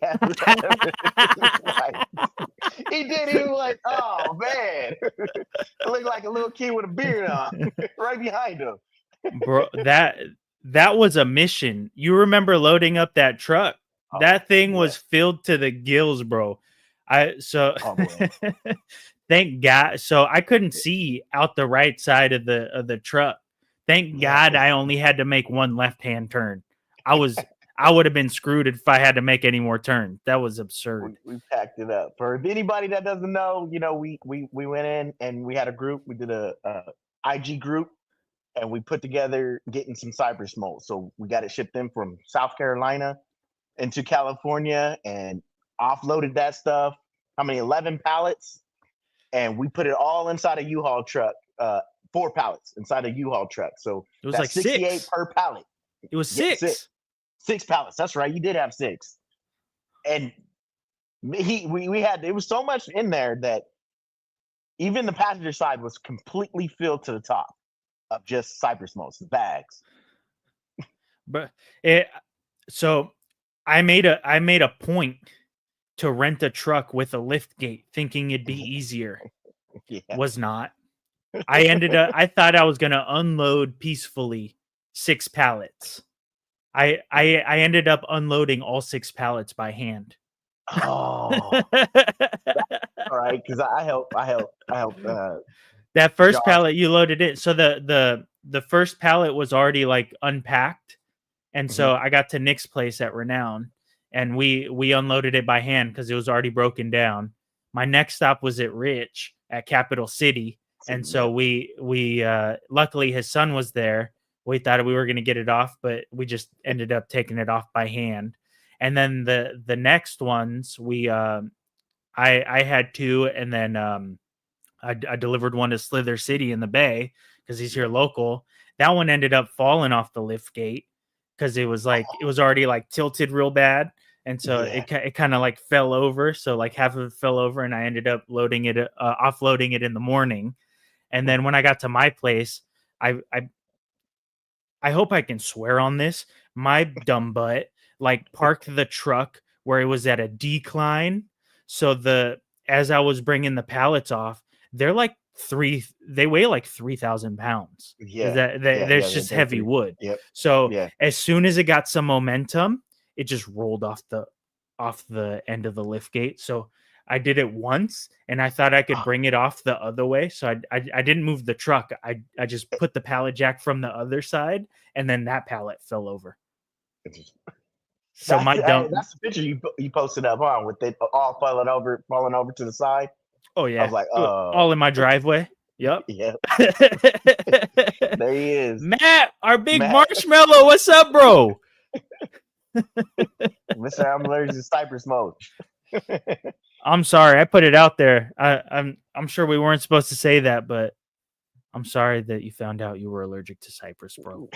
He did. He was like, oh man, I look like a little kid with a beard on, right behind him. Bro, that was a mission. You remember loading up that truck? Oh, that thing yeah. was filled to the gills, bro. Oh, Thank God. So I couldn't see out the right side of the truck. Thank God I only had to make one left-hand turn. I would have been screwed if I had to make any more turns. That was absurd. We packed it up. For anybody that doesn't know, you know, we went in and we had a group. We did a IG group, and we put together getting some cypress mold. So we got it shipped in from South Carolina into California and offloaded that stuff. How many? 11 pallets. And we put it all inside a U-Haul truck, 4 pallets inside a U-Haul truck. So It was that's like 68 6 per pallet. It was Yeah, 6. 6 pallets. That's right. You did have 6. And we had, it was so much in there that even the passenger side was completely filled to the top of just cypress mold, the bags. But so I made a point to rent a truck with a lift gate, thinking it'd be easier. Yeah. Was not. I thought I was gonna unload peacefully 6 pallets. I ended up unloading all 6 pallets by hand. Oh, all right. Because I helped. That first Josh. pallet you loaded it. So the first pallet was already like unpacked, and so I got to Nick's place at Renown, and we unloaded it by hand because it was already broken down. My next stop was at Rich at Capital City, and so we luckily his son was there. We thought we were going to get it off, but we just ended up taking it off by hand. And then the next ones I had 2, and then I delivered one to Slither City in the Bay because he's here local. That one ended up falling off the lift gate because it was already like tilted real bad, and so it kind of like fell over. So like half of it fell over, and I ended up offloading it in the morning. And then when I got to my place, I hope I can swear on this. My dumb butt like parked the truck where it was at a decline. So as I was bringing the pallets off, they weigh like 3,000 pounds. Yeah. There's just heavy wood. Yep. So as soon as it got some momentum, it just rolled off the end of the lift gate. So I did it once, and I thought I could bring it off the other way. So I didn't move the truck. I just put the pallet jack from the other side, and then that pallet fell over. So that's the picture you posted up on with it all falling over to the side. Oh yeah, I was like, all in my driveway. Yep. Yeah. There he is, Matt, our big marshmallow. What's up, bro? Mr. I'm allergic to cypress mold. I'm sorry, I put it out there. I'm sure we weren't supposed to say that, but I'm sorry that you found out you were allergic to cypress, bro.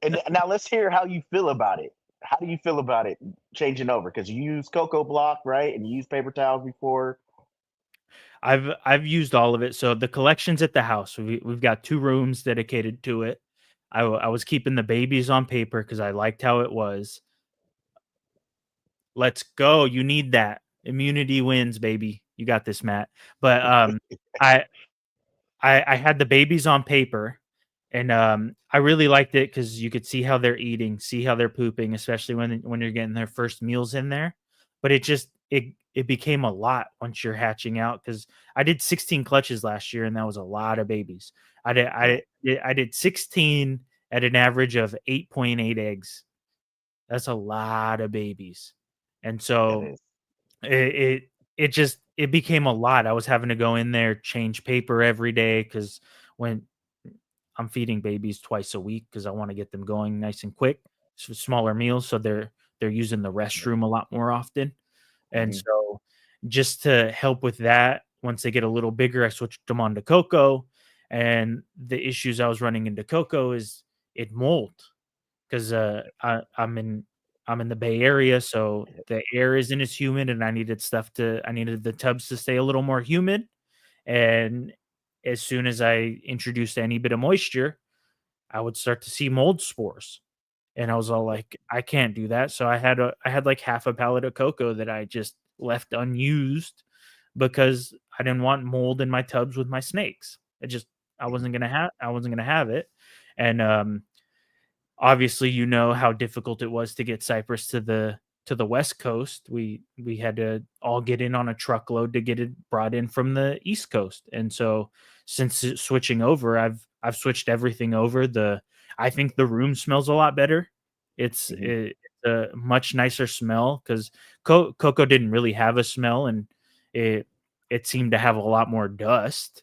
And now let's hear how you feel about it. How do you feel about it changing over? Because you use Cocoa Block, right? And you used paper towels before. I've used all of it. So the collection's at the house. We've got 2 rooms dedicated to it. I was keeping the babies on paper because I liked how it was. Let's go. You need that. Immunity wins, baby. You got this, Matt. But I had the babies on paper, and I really liked it because you could see how they're eating, see how they're pooping, especially when you're getting their first meals in there. But it became a lot once you're hatching out, because I did 16 clutches last year, and that was a lot of babies. I did 16 at an average of 8.8 eggs. That's a lot of babies. And so it became a lot. I was having to go in there, change paper every day, because when I'm feeding babies twice a week, because I want to get them going nice and quick, so smaller meals, so they're using the restroom a lot more often. And so just to help with that, once they get a little bigger, I switched them on to Cocoa. And the issues I was running into cocoa is it mold because I'm in the Bay Area, so the air isn't as humid, and I needed the tubs to stay a little more humid. And as soon as I introduced any bit of moisture, I would start to see mold spores. And I was all like, I can't do that. So I had like half a pallet of cocoa that I just left unused because I didn't want mold in my tubs with my snakes. I wasn't gonna have it. And obviously, you know how difficult it was to get cypress to the West Coast. We had to all get in on a truckload to get it brought in from the East Coast. And so switching over, I've switched everything over. I think the room smells a lot better. It's a much nicer smell because cocoa didn't really have a smell, and it it seemed to have a lot more dust.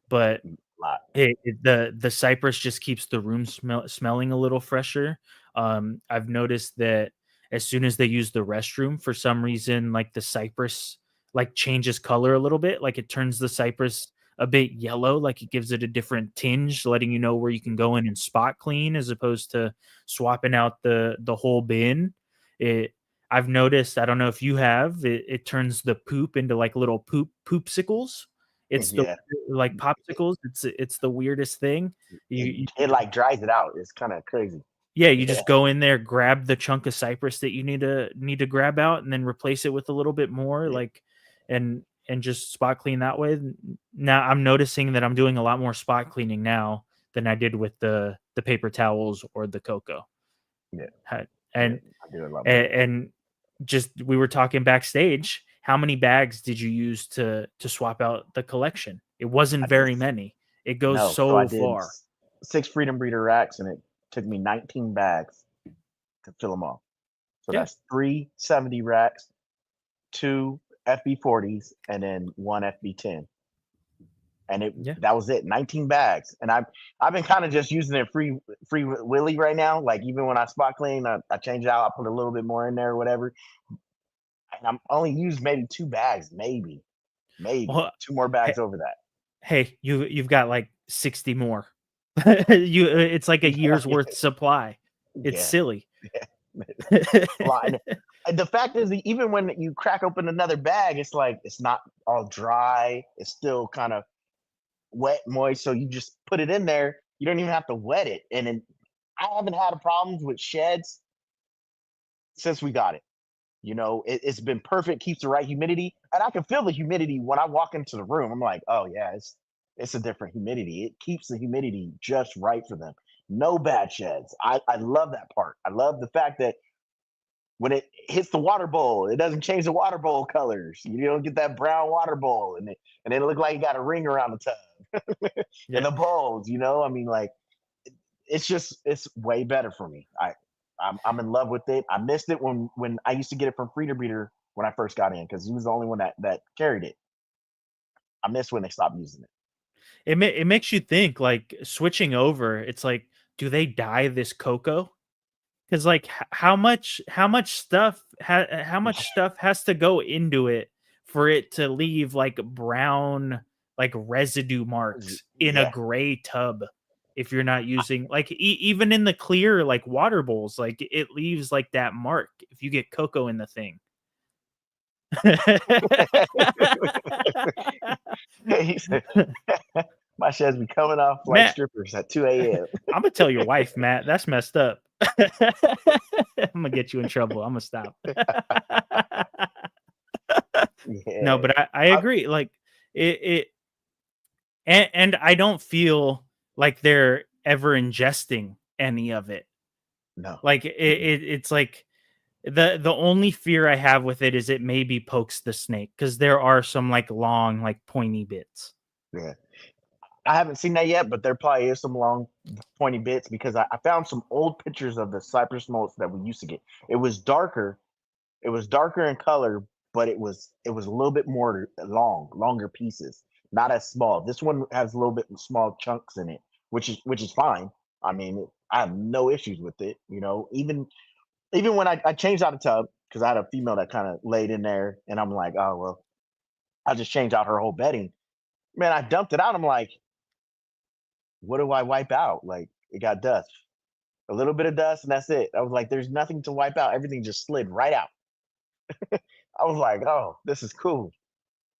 But Lot. the cypress just keeps the room smelling a little fresher. I've noticed that as soon as they use the restroom, for some reason, like the cypress like changes color a little bit, like it turns the cypress a bit yellow, like it gives it a different tinge, letting you know where you can go in and spot clean as opposed to swapping out the whole bin. It I've noticed, I don't know if you have, it turns the poop into like little poopsicles. It's the Yeah. like popsicles. It's the weirdest thing. It like dries it out. It's kind of crazy. Yeah, you Yeah. just go in there, grab the chunk of cypress that you need to grab out, and then replace it with a little bit more, Yeah. like, and just spot clean that way. Now I'm noticing that I'm doing a lot more spot cleaning now than I did with the paper towels or the cocoa. Yeah. Ha- Yeah. And I do a lot more. and just we were talking backstage. How many bags did you use to swap out the collection? It wasn't I did very many. It goes no. So I so did far. 6 Freedom Breeder racks, and it took me 19 bags to fill them all. So Yeah. that's 370 racks, 2 FB40s, and then 1 FB10. And Yeah. that was it, 19 bags. And I've been kind of just using it free willy right now. Like even when I spot clean, I change it out, I put a little bit more in there or whatever. And I'm only used maybe 2 bags, maybe Well, 2 more bags over that. hey, you've got like 60 more. It's like a year's worth supply. It's Yeah. silly. A lot. And the fact is, that even when you crack open another bag, it's like it's not all dry. It's still kind of wet, moist. So you just put it in there. You don't even have to wet it. And then I haven't had problems with sheds since we got it. You know, it's been perfect, keeps the right humidity, and I can feel the humidity when I walk into the room. I'm like, oh yeah, it's a different humidity. It keeps the humidity just right for them. No bad sheds. I love that part. I love the fact that when it hits the water bowl, it doesn't change the water bowl colors. You don't get that brown water bowl, and it look like you got a ring around the tub Yeah. and the bowls. You know, I mean, like it's way better for me. I'm in love with it. I missed it when I used to get it from Freedom Breeder when I first got in because he was the only one that carried it. I miss when they stopped using it. It makes you think, like, switching over, it's like, do they dye this cocoa? Because like how much stuff has to go into it for it to leave like brown like residue marks in a Yeah. gray tub if you're not using like even in the clear like water bowls, like it leaves like that mark if you get cocoa in the thing. He said, my sheds be coming off like Matt, strippers at 2 a.m. I'm gonna tell your wife, Matt. That's messed up. I'm gonna get you in trouble. I'm gonna stop. Yeah. No, but I agree. Like it and I don't feel like they're ever ingesting any of it. No. Like it's like the only fear I have with it is it maybe pokes the snake because there are some like long like pointy bits. Yeah. I haven't seen that yet, but there probably is some long pointy bits because I found some old pictures of the cypress molts that we used to get. It was darker. It was darker in color, but it was a little bit more longer pieces, not as small. This one has a little bit small chunks in it, which is fine. I mean, I have no issues with it. You know, even when I changed out a tub because I had a female that kind of laid in there, and I'm like, oh well, I'll just change out her whole bedding. Man, I dumped it out. I'm like, what do I wipe out? Like, it got dust, a little bit of dust, and that's it. I was like, there's nothing to wipe out. Everything just slid right out. I was like, oh, this is cool.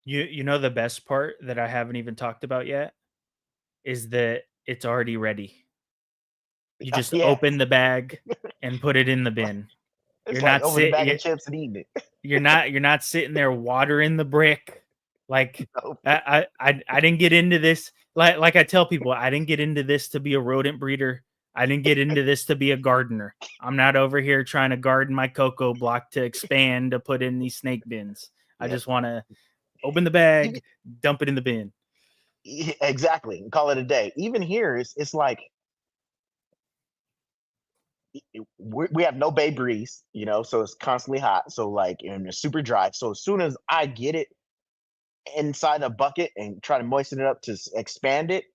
You know the best part that I haven't even talked about yet is that it's already ready. You just Yeah, open the bag and put it in the bin. it's You're like not over the bag sitting. of chips and eating it. You're not sitting there watering the brick. Like Nope. I didn't get into this. Like I tell people, I didn't get into this to be a rodent breeder. I didn't get into this to be a gardener. I'm not over here trying to garden my cocoa block to expand to put in these snake bins. I Yeah. just want to open the bag, dump it in the bin. Exactly, and call it a day. Even here, it's like we have no bay breeze, so it's constantly hot. So like, and it's super dry. So as soon as I get it inside a bucket and try to moisten it up to expand it,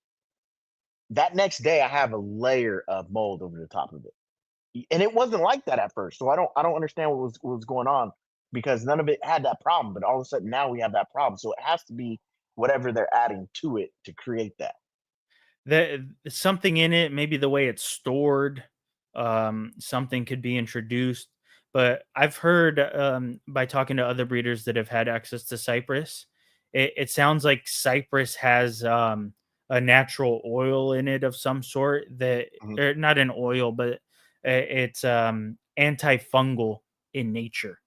that next day I have a layer of mold over the top of it, and it wasn't like that at first. So I don't understand what was going on, because none of it had that problem. But all of a sudden now we have that problem. So it has to be whatever they're adding to it to create that. Something in it, maybe the way it's stored, something could be introduced. But I've heard by talking to other breeders that have had access to cypress, it sounds like cypress has a natural oil in it of some sort that, or not an oil, but it's antifungal in nature.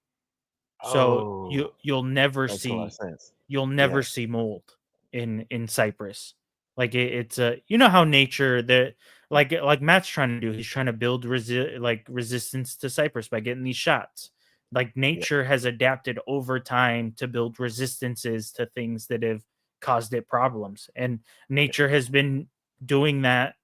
So Oh, you'll never makes a lot of see sense. you'll Yeah, never see mold in cypress. Like it's you know how nature that like Matt's trying to do, he's trying to build resistance to cypress by getting these shots. Like yeah, nature has adapted over time to build resistances to things that have caused it problems, and nature has been doing that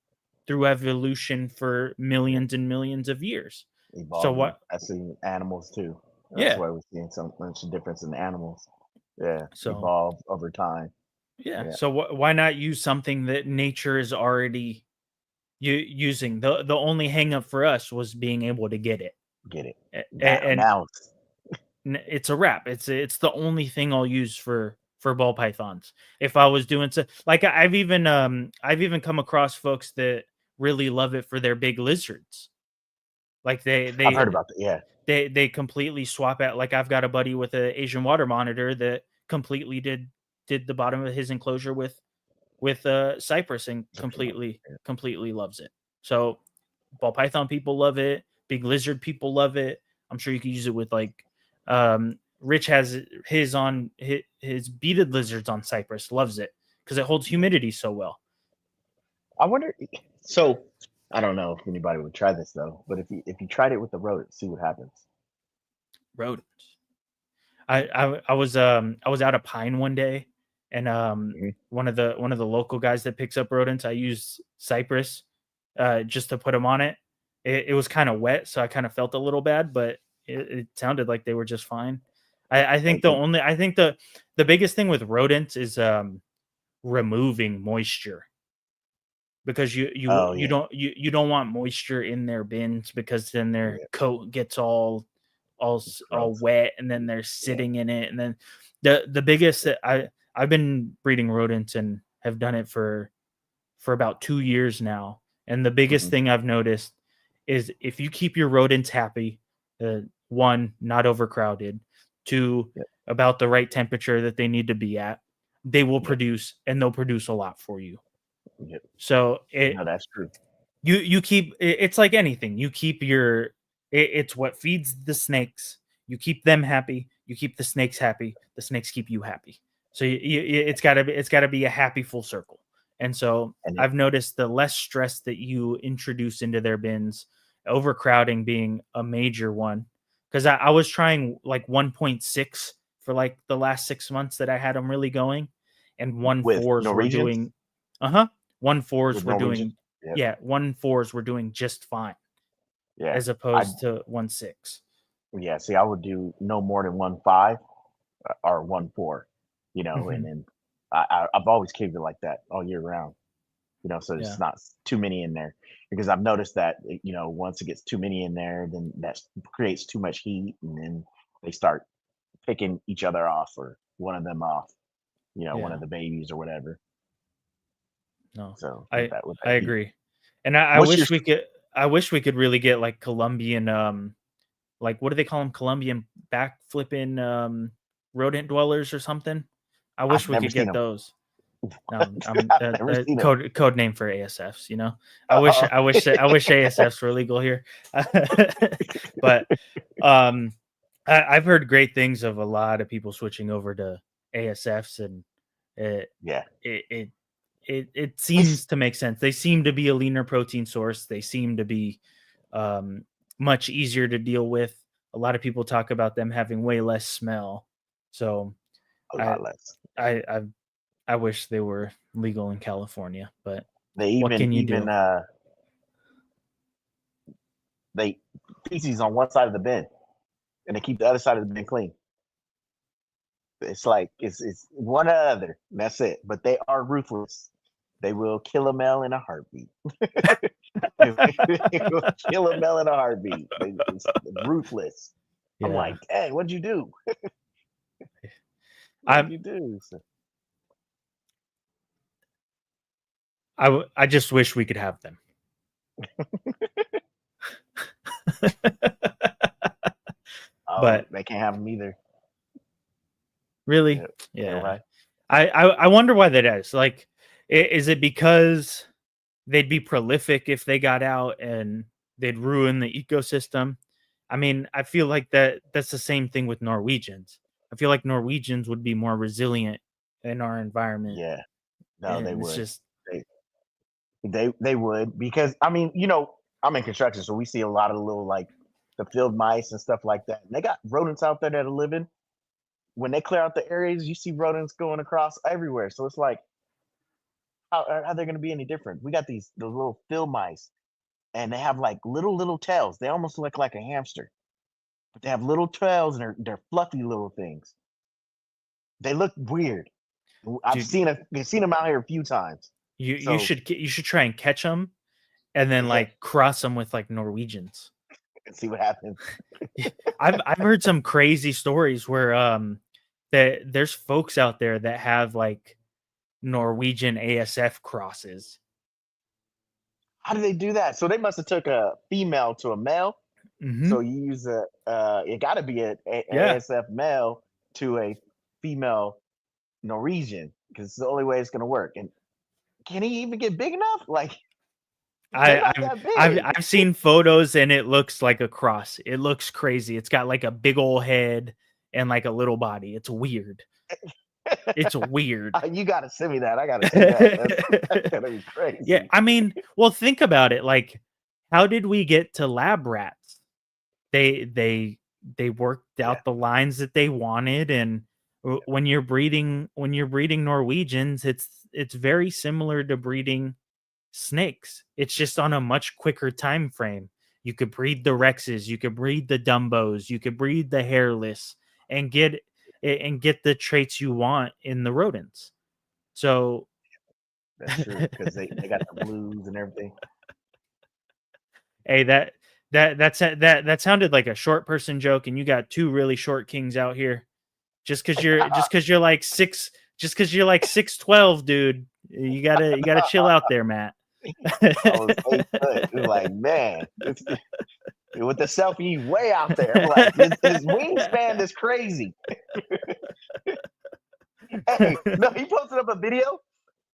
through evolution for millions and millions of years. So evolving. what? I see animals too. That's Yeah. why we're seeing so much difference in animals. Yeah, So evolve over time. yeah. Yeah, So why not use something that nature is already using? The only hang up for us was being able to get it. get it. And Now it's a wrap. It's the only thing I'll use for ball pythons. If I was doing so, like I've even come across folks that really love it for their big lizards. Like I've heard about that. Yeah, they completely swap out. Like I've got a buddy with an Asian water monitor that completely did the bottom of his enclosure with cypress and completely loves it. So ball python people love it. Big lizard people love it. I'm sure you could use it with like Rich has his on his beaded lizards on cypress, loves it because it holds humidity so well. I wonder. So I don't know if anybody would try this though, but if you tried it with the rodent, see what happens. Rodents. I was out of Pine one day, and Mhm. one of the local guys that picks up rodents, I used cypress just to put them on it. It was kind of wet, so I kind of felt a little bad, but it sounded like they were just fine. I think the biggest thing with rodents is removing moisture, because Oh you yeah, don't want moisture in their bins, because then their yeah, coat gets all gross. wet, and then they're Yeah, sitting in it. And then the biggest that I've been breeding rodents and have done it for about 2 years now, and the biggest hmm thing I've noticed is if you keep your rodents happy, one, not overcrowded, two, yeah, about the right temperature that they need to be at, they will yeah, produce, and they'll produce a lot for you. yeah. So No, that's true. you keep it's like anything. You keep it's what feeds the snakes. You keep them happy, you keep the snakes happy, the snakes keep you happy. So it's got to be a happy full circle. And so And I've noticed the less stress that you introduce into their bins, overcrowding being a major one, because I was trying like 1.6 for like the last 6 months that I had them really going, and with 1.4s were Norwegians, doing 1.4s with were Norwegians, doing yeah, yeah, 1.4s were doing just fine, yeah. as I opposed to 1.6. Yeah. See, I would do no more than 1.5 or 1.4, and Mhm. then I've always kept it like that all year round. So Yeah. it's not too many in there, because I've noticed that once it gets too many in there, then that creates too much heat, and then they start picking each other off, or one of them off, one Yeah. of the babies or whatever. No, So I with that I be. agree, and I What's wish your we could. I wish we could really get like Colombian, like what do they call them? Colombian back flipping rodent dwellers or something. I wish I've we never could seen get them. those. I'm I've never seen them. code name for ASFs. You know, Uh-oh. I wish ASFs were legal here, but I've heard great things of a lot of people switching over to ASFs, and it Yeah. it seems to make sense. They seem to be a leaner protein source. They seem to be much easier to deal with. A lot of people talk about them having way less smell. So A lot less. I wish they were legal in California, but They what can you do? They feces on one side of the bin, and they keep the other side of the bin clean. It's like it's one or the other. And that's it. But they are ruthless. They will kill a male in a heartbeat. They will kill a male in a heartbeat. It's ruthless. I'm like, hey, what'd you do? What'd you do? So, I just wish we could have them. But they can't have them either. Really? Yeah. Right. I wonder why that is. Like, is it because they'd be prolific if they got out and they'd ruin the ecosystem? I mean, I feel like that's the same thing with Norwegians. I feel like Norwegians would be more resilient in our environment. Yeah. No, they would. Just they would, because I mean, you know, I'm in construction, so we see a lot of little like the field mice and stuff like that. And they got rodents out there that are living. When they clear out the areas, you see rodents going across everywhere. So it's like, how are they going to be any different? We got the little field mice, and they have like little tails. They almost look like a hamster, but they have little tails, and they're fluffy little things. They look weird. I've seen them out here a few times. You should try and catch them, and then like cross them with like Norwegians and see what happens. I've heard some crazy stories where that there's folks out there that have like Norwegian ASF crosses. How do they do that? So they must have took a female to a male. Mm-hmm. So you use it got to be an ASF male to a female Norwegian, because it's the only way it's going to work. And can he even get big enough? Like, I've seen photos and it looks like a cross. It looks crazy. It's got like a big old head and like a little body. It's weird. It's weird. You got to send me that. I got to see that. That's gonna be crazy. Yeah, I mean, well, think about it. Like, how did we get to lab rats? They worked out the lines that they wanted, and when you're breeding Norwegians, it's very similar to breeding snakes. It's just on a much quicker time frame. You could breed the Rexes, you could breed the Dumbos, you could breed the hairless, and get the traits you want in the rodents. So that's true, because they got the blues and everything. Hey, that sounded like a short person joke, and you got two really short kings out here. Just because you're like 6'12", dude. You gotta chill out there, Matt. I was 8 foot. It was like, man, with the selfie way out there. I'm like, his wingspan is crazy. Hey, no, he posted up a video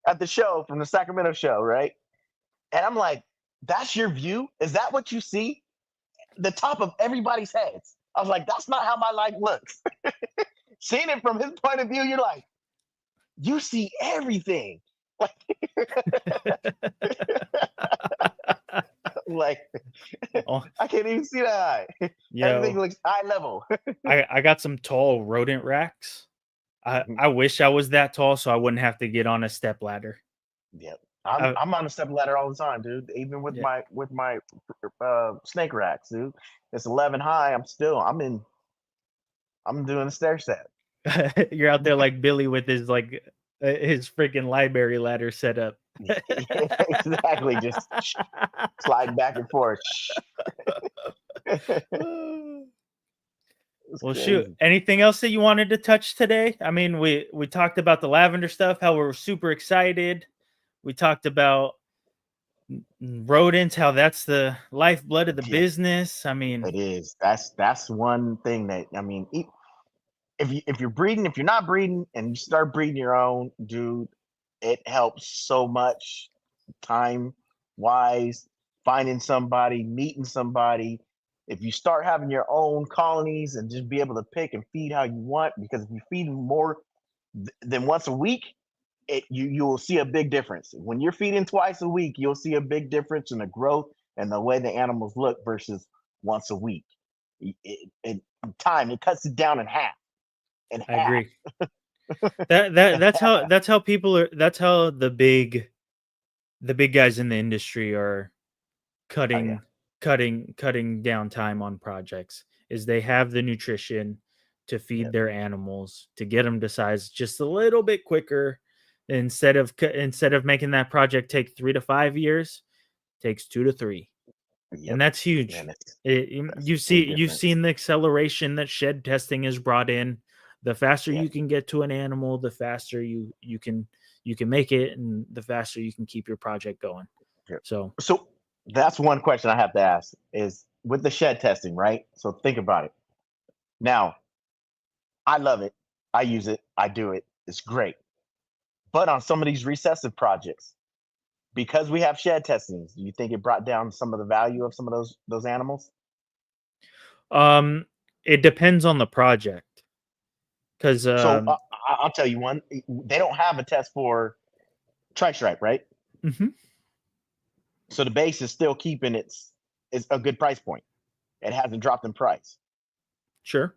at the show from the Sacramento show, right? And I'm like, that's your view? Is that what you see? The top of everybody's heads. I was like, that's not how my life looks. Seeing it from his point of view, you're like, you see everything. Like, I can't even see that eye. Everything looks eye level. I got some tall rodent racks. I wish I was that tall so I wouldn't have to get on a step ladder. Yep. I'm on a step ladder all the time, dude. Even with my snake racks, dude. It's 11 high. I'm doing a stair step. You're out there like Billy with his his freaking library ladder set up. Yeah, exactly. Just slide back and forth. Well, shoot. Anything else that you wanted to touch today? I mean, we talked about the lavender stuff, how we're super excited. We talked about rodents, how that's the lifeblood of the Yeah, business. I mean, it is. That's one thing that I mean. If you're breeding, if you're not breeding, and you start breeding your own, dude, it helps so much time wise, finding somebody, meeting somebody. If you start having your own colonies and just be able to pick and feed how you want, because if you feed them more than once a week, you will see a big difference. When you're feeding twice a week, you'll see a big difference in the growth and the way the animals look versus once a week. It cuts it down in half. In I half. agree. That's how people are. That's how the big guys in the industry are cutting down time on projects. Is they have the nutrition to feed their animals to get them to size just a little bit quicker. Instead of making that project take 3 to 5 years, takes 2 to 3. And that's huge. Man, You've seen the acceleration that shed testing has brought in. The faster you can get to an animal, the faster you can make it, and the faster you can keep your project going. So that's one question I have to ask is with the shed testing, right? So think about it. Now, I love it. I use it. I do it. It's great. But on some of these recessive projects, because we have shed testings, do you think it brought down some of the value of some of those animals? It depends on the project. Because I'll tell you one. They don't have a test for tri-stripe, right? Mm-hmm. So the base is still keeping it's a good price point. It hasn't dropped in price. Sure.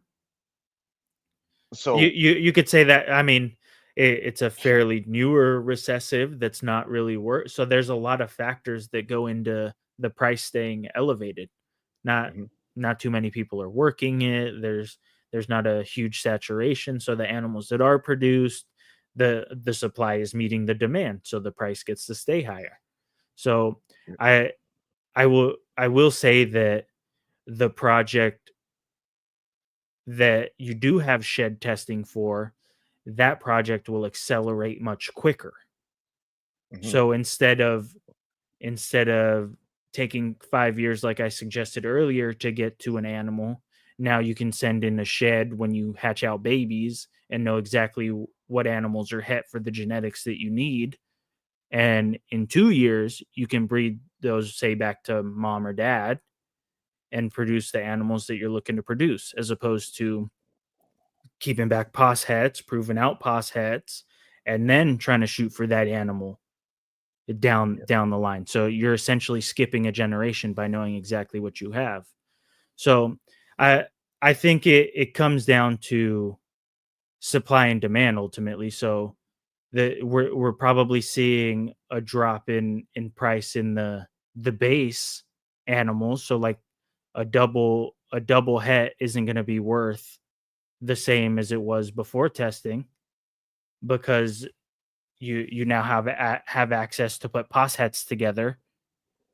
So you could say that. I mean, it's a fairly newer recessive that's not really work. So there's a lot of factors that go into the price staying elevated. Not too many people are working it. There's not a huge saturation. So the animals that are produced, the supply is meeting the demand. So the price gets to stay higher. So I will say that the project that you do have shed testing for, that project will accelerate much quicker. So instead of taking 5 years like I suggested earlier to get to an animal, now you can send in a shed when you hatch out babies and know exactly what animals are het for the genetics that you need. And in 2 years, you can breed those, say, back to mom or dad and produce the animals that you're looking to produce, as opposed to keeping back pos hets, proving out pos hets, and then trying to shoot for that animal down the line. So you're essentially skipping a generation by knowing exactly what you have. So I think it comes down to supply and demand ultimately. So we're probably seeing a drop in price in the base animals. So like a double het isn't going to be worth the same as it was before testing, because you now have access to put pos hets together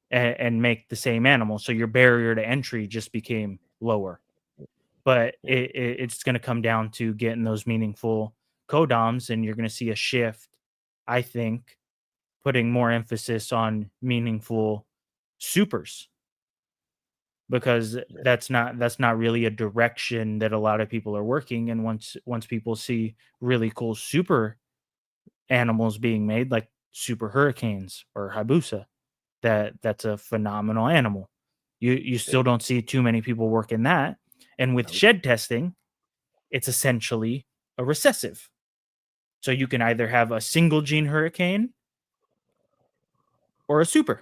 and make the same animal. So your barrier to entry just became lower. But it's going to come down to getting those meaningful codoms, and you're going to see a shift, I think, putting more emphasis on meaningful supers, because that's not really a direction that a lot of people are working. And once people see really cool super animals being made, like super hurricanes or Hayabusa, that's a phenomenal animal. You still don't see too many people working that. And with shed testing, it's essentially a recessive. So you can either have a single gene hurricane or a super.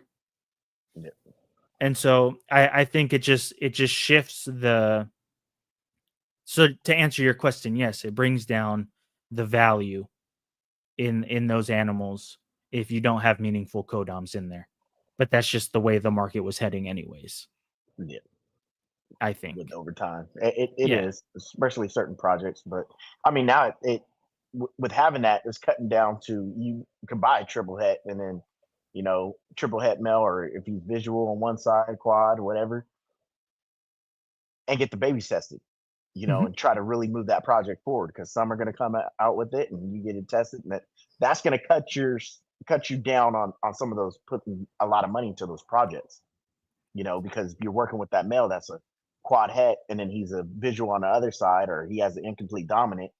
And so I think it just shifts the. So to answer your question, yes, it brings down the value in those animals if you don't have meaningful codoms in there. But that's just the way the market was heading anyways. Yeah. I think with over time. It is, especially certain projects. But I mean, now with having that, it's cutting down to you can buy a triple het and then, triple het male, or if he's visual on one side, quad, or whatever, and get the babies tested, and try to really move that project forward, because some are going to come out with it and you get it tested, and that's going to cut your cut you down on some of those, putting a lot of money into those projects. You know, because if you're working with that male that's a quad het, and then he's a visual on the other side, or he has an incomplete dominant,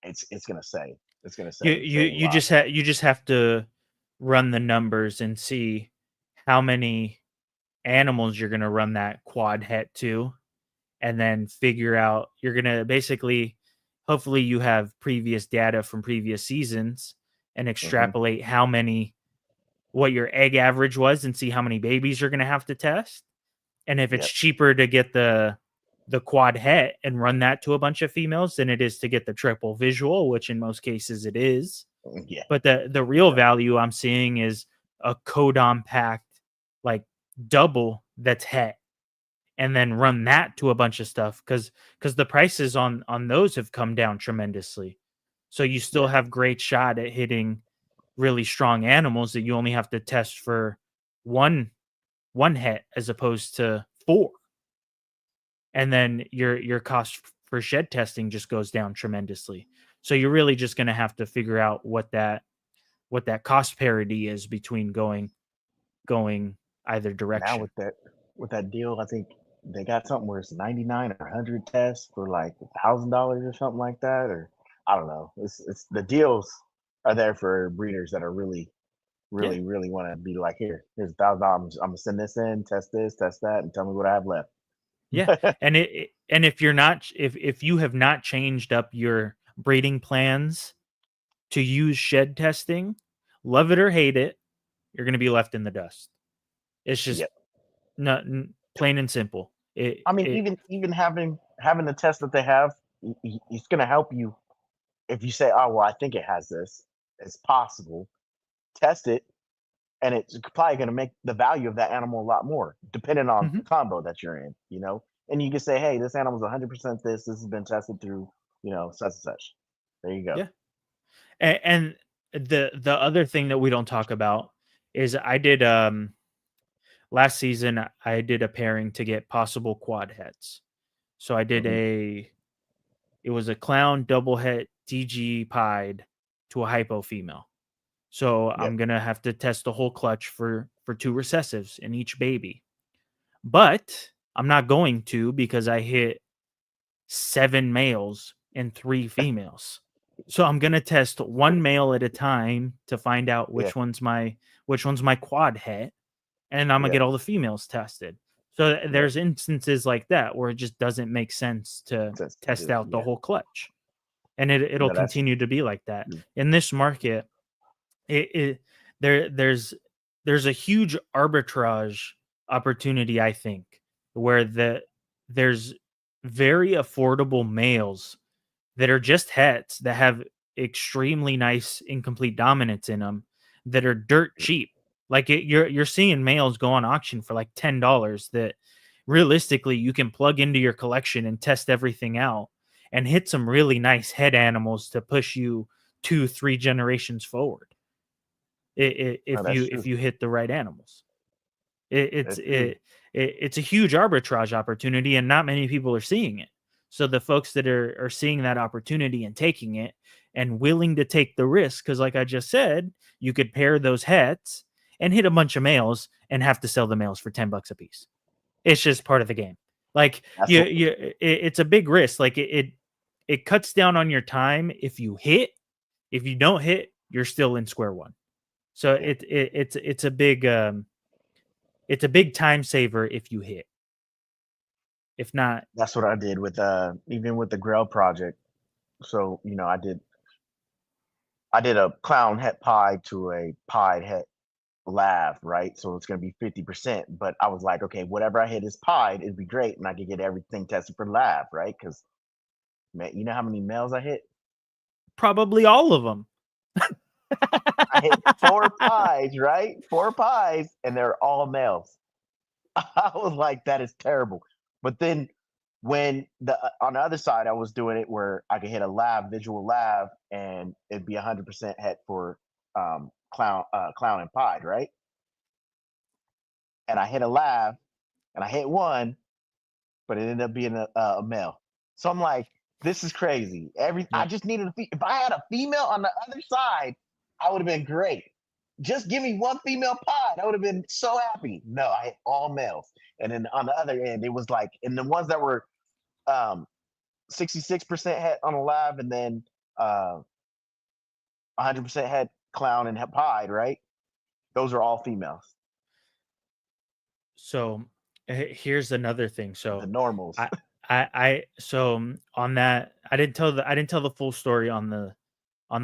it's gonna say You just have to run the numbers and see how many animals you're gonna run that quad het to, and then figure out you're gonna basically, hopefully you have previous data from previous seasons and extrapolate how many, what your egg average was, and see how many babies you're gonna have to test. And if it's cheaper to get the quad het and run that to a bunch of females than it is to get the triple visual, which in most cases it is. Yeah. But the real value I'm seeing is a codon packed, like double that's het, and then run that to a bunch of stuff, because the prices on those have come down tremendously. So you still have great shot at hitting really strong animals that you only have to test for one het as opposed to 4. And then your cost for shed testing just goes down tremendously. So you're really just going to have to figure out what that cost parity is between going either direction. Now with that deal, I think they got something where it's 99 or 100 tests for like $1,000 or something like that, or I don't know. It's the deals are there for breeders that are really want to be like, here's $1,000. I'm gonna send this in, test this, test that, and tell me what I have left. Yeah. And if you're not, if you have not changed up your breeding plans to use shed testing, love it or hate it, you're going to be left in the dust. It's just not plain and simple. Even having the test that they have, it's going to help you if you say, oh, well, I think it has this. It's possible. Test it, and it's probably going to make the value of that animal a lot more, depending on the combo that you're in, you know? And you can say, hey, this animal's 100% this has been tested through, you know, such and such. There you go. Yeah. And the other thing that we don't talk about is I did, last season, I did a pairing to get possible quad hets. So I did it was a clown double het DG pied to a hypo female. So I'm going to have to test the whole clutch for 2 recessives in each baby. But I'm not going to, because I hit 7 males and 3 females. So I'm going to test 1 male at a time to find out which one's my quad het, and I'm going to get all the females tested. So there's instances like that where it just doesn't make sense to test out the whole clutch. And it'll continue to be like that. In this market, there's a huge arbitrage opportunity, I think, where there's very affordable males that are just hets that have extremely nice incomplete dominance in them that are dirt cheap. Like you're seeing males go on auction for like $10 that realistically you can plug into your collection and test everything out and hit some really nice head animals to push you 2-3 generations forward. If you hit the right animals, it's a huge arbitrage opportunity, and not many people are seeing it. So the folks that are seeing that opportunity and taking it and willing to take the risk, because like I just said, you could pair those hets and hit a bunch of males and have to sell the males for $10 a piece. It's just part of the game. Like it's a big risk. Like it cuts down on your time if you hit. If you don't hit, you're still in square one. So it's a big time saver if you hit. If not, that's what I did with even with the Grail project. So you know, I did a clown het pie to a pied het lav, right? So it's going to be 50%. But I was like, okay, whatever I hit is pied, it'd be great, and I could get everything tested for lav, right? Because man, you know how many males I hit? Probably all of them. I hit 4 pies, right? 4 pies, and they're all males. I was like, that is terrible. But then when on the other side, I was doing it where I could hit a visual lav, and it'd be 100% het for clown and pied, right? And I hit a lav, and I hit 1, but it ended up being a male. So I'm like, this is crazy. I just needed if I had a female on the other side, I would have been great. Just give me one female pod. I would have been so happy. No, I hit all males. And then on the other end, it was like, and the ones that were 66% het on a live, and then 100% het clown and pied, right? Those are all females. So here's another thing. So The normals. So on that, I didn't tell the full story on the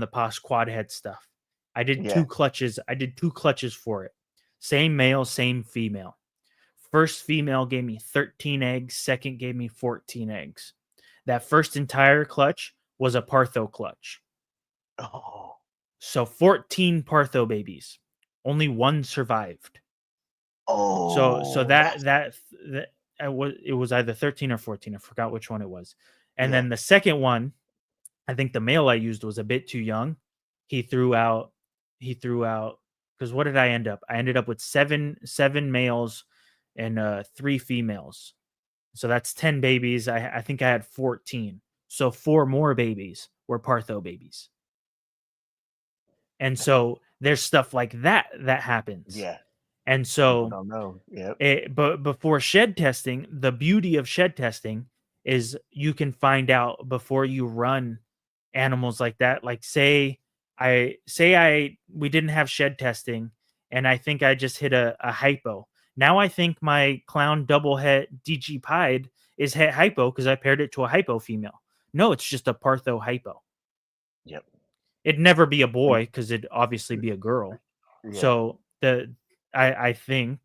pos quad head stuff. I did two clutches. I did 2 clutches for it. Same male, same female. First female gave me 13 eggs. Second gave me 14 eggs. That first entire clutch was a Partho clutch. Oh. So 14 Partho babies. Only 1 survived. Oh. So it was either 13 or 14. I forgot which one it was. And then the second one, I think the male I used was a bit too young. He threw out because what did I end up? I ended up with seven males and 3 females. So that's 10 babies. I think I had 14. So 4 more babies were Partho babies. And so there's stuff like that happens. Yeah. And so I don't know. Yep. But before shed testing, the beauty of shed testing is you can find out before you run animals like that. Like we didn't have shed testing, and I think I just hit a hypo. Now I think my clown double het DG pied is het hypo because I paired it to a hypo female. No, it's just a Partho hypo. Yep. It'd never be a boy because it'd obviously be a girl. Yeah. So I think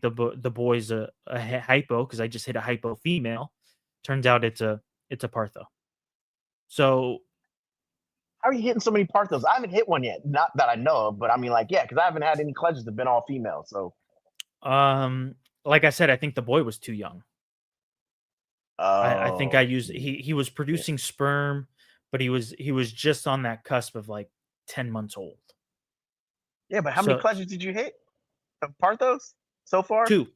the boy's a hypo because I just hit a hypo female. Turns out it's a Partho. So how are you hitting so many Parthos? I haven't hit one yet, not that I know of, but I mean, like, yeah, because I haven't had any clutches that have been all female. So, like I said, I think the boy was too young. I think I used he was producing sperm, but he was just on that cusp of like 10 months old. Yeah, but how many clutches did you hit of Parthos so far? 2.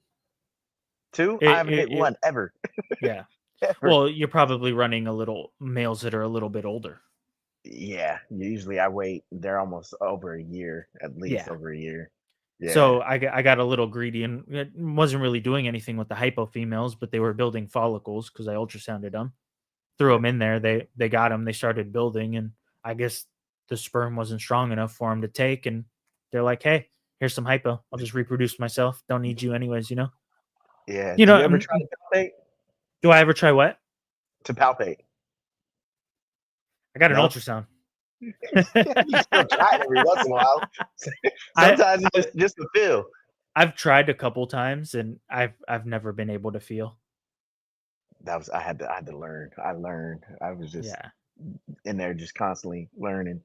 I haven't hit one ever. Yeah. Ever. Well, you're probably running males that are a little bit older. Yeah, usually I wait. They're almost over a year, at least over a year. Yeah. So I got a little greedy and it wasn't really doing anything with the hypo females, but they were building follicles because I ultrasounded them, threw them in there. They got them. They started building, and I guess the sperm wasn't strong enough for them to take. And they're like, "Hey, here's some hypo. I'll just reproduce myself. Don't need you anyways, you know." Yeah. You know, you ever try to palpate? Do I ever try what? To palpate. I got an ultrasound. You still try it every once in a while. Sometimes it's just to feel. I've tried a couple times and I've never been able to feel. I had to learn. I learned. I was just in there just constantly learning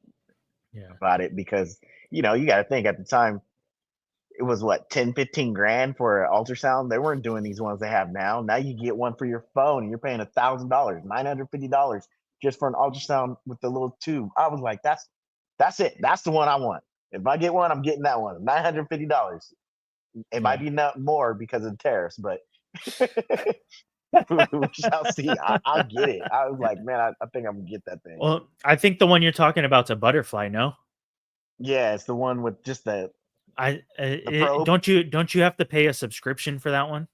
about it because you got to think at the time it was what 10-15 grand for an ultrasound. They weren't doing these ones they have now. Now you get one for your phone and you're paying $1,000, $950 just for an ultrasound with the little tube. I was like, that's it. That's the one I want. If I get one, I'm getting that one. $950. It might be not more because of the tariffs, but we shall see. I'll get it. I was like, man, I think I'm gonna get that thing. Well, I think the one you're talking about is a butterfly. No. Yeah, it's the one with just the. Don't you have to pay a subscription for that one?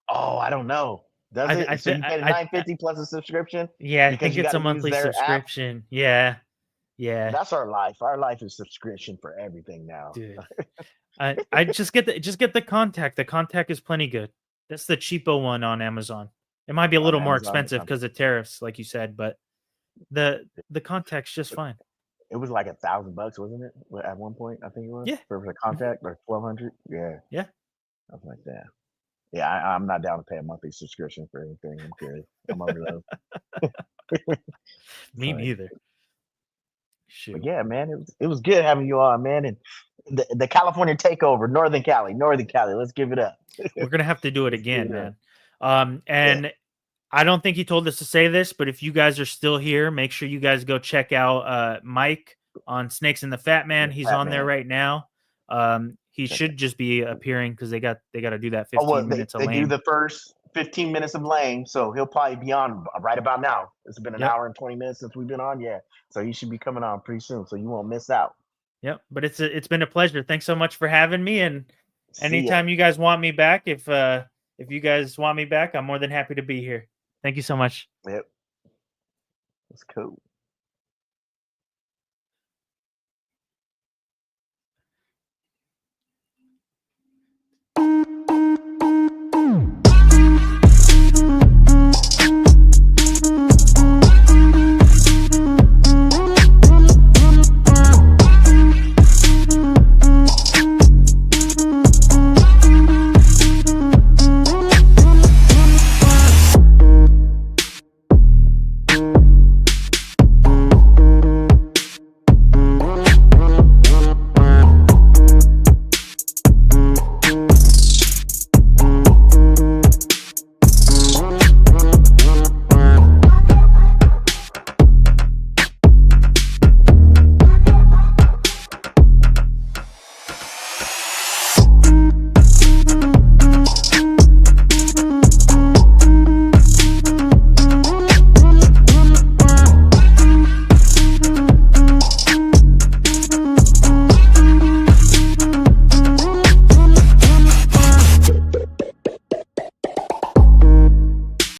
Oh, I don't know. Does it? So you pay $950 plus a subscription? Yeah, I think it's a monthly subscription. Yeah. That's our life. Our life is subscription for everything now. Dude. I just get the contact. The contact is plenty good. That's the cheapo one on Amazon. It might be a little more expensive because of tariffs, like you said, but the contact's just fine. It was like $1,000, wasn't it? At one point, I think it was. Yeah. For the contact, or $1,200. Yeah. Yeah. Something like that. Yeah, I'm not down to pay a monthly subscription for anything. I'm curious. I'm over those. Me neither. Shoot. But yeah, man, it was good having you on, man. And the California takeover, Northern Cali. Let's give it up. We're gonna have to do it again, man. And I don't think he told us to say this, but if you guys are still here, make sure you guys go check out Mike on Snakes and the Fat Man. He's on there right now. He should just be appearing because they got to do that 15 minutes of lame. They do the first 15 minutes of lame, so he'll probably be on right about now. It's been an hour and 20 minutes since we've been on, so he should be coming on pretty soon, so you won't miss out. Yep. But it's been a pleasure. Thanks so much for having me. And See ya. anytime you guys want me back, if you guys want me back, I'm more than happy to be here. Thank you so much. Yep. That's cool.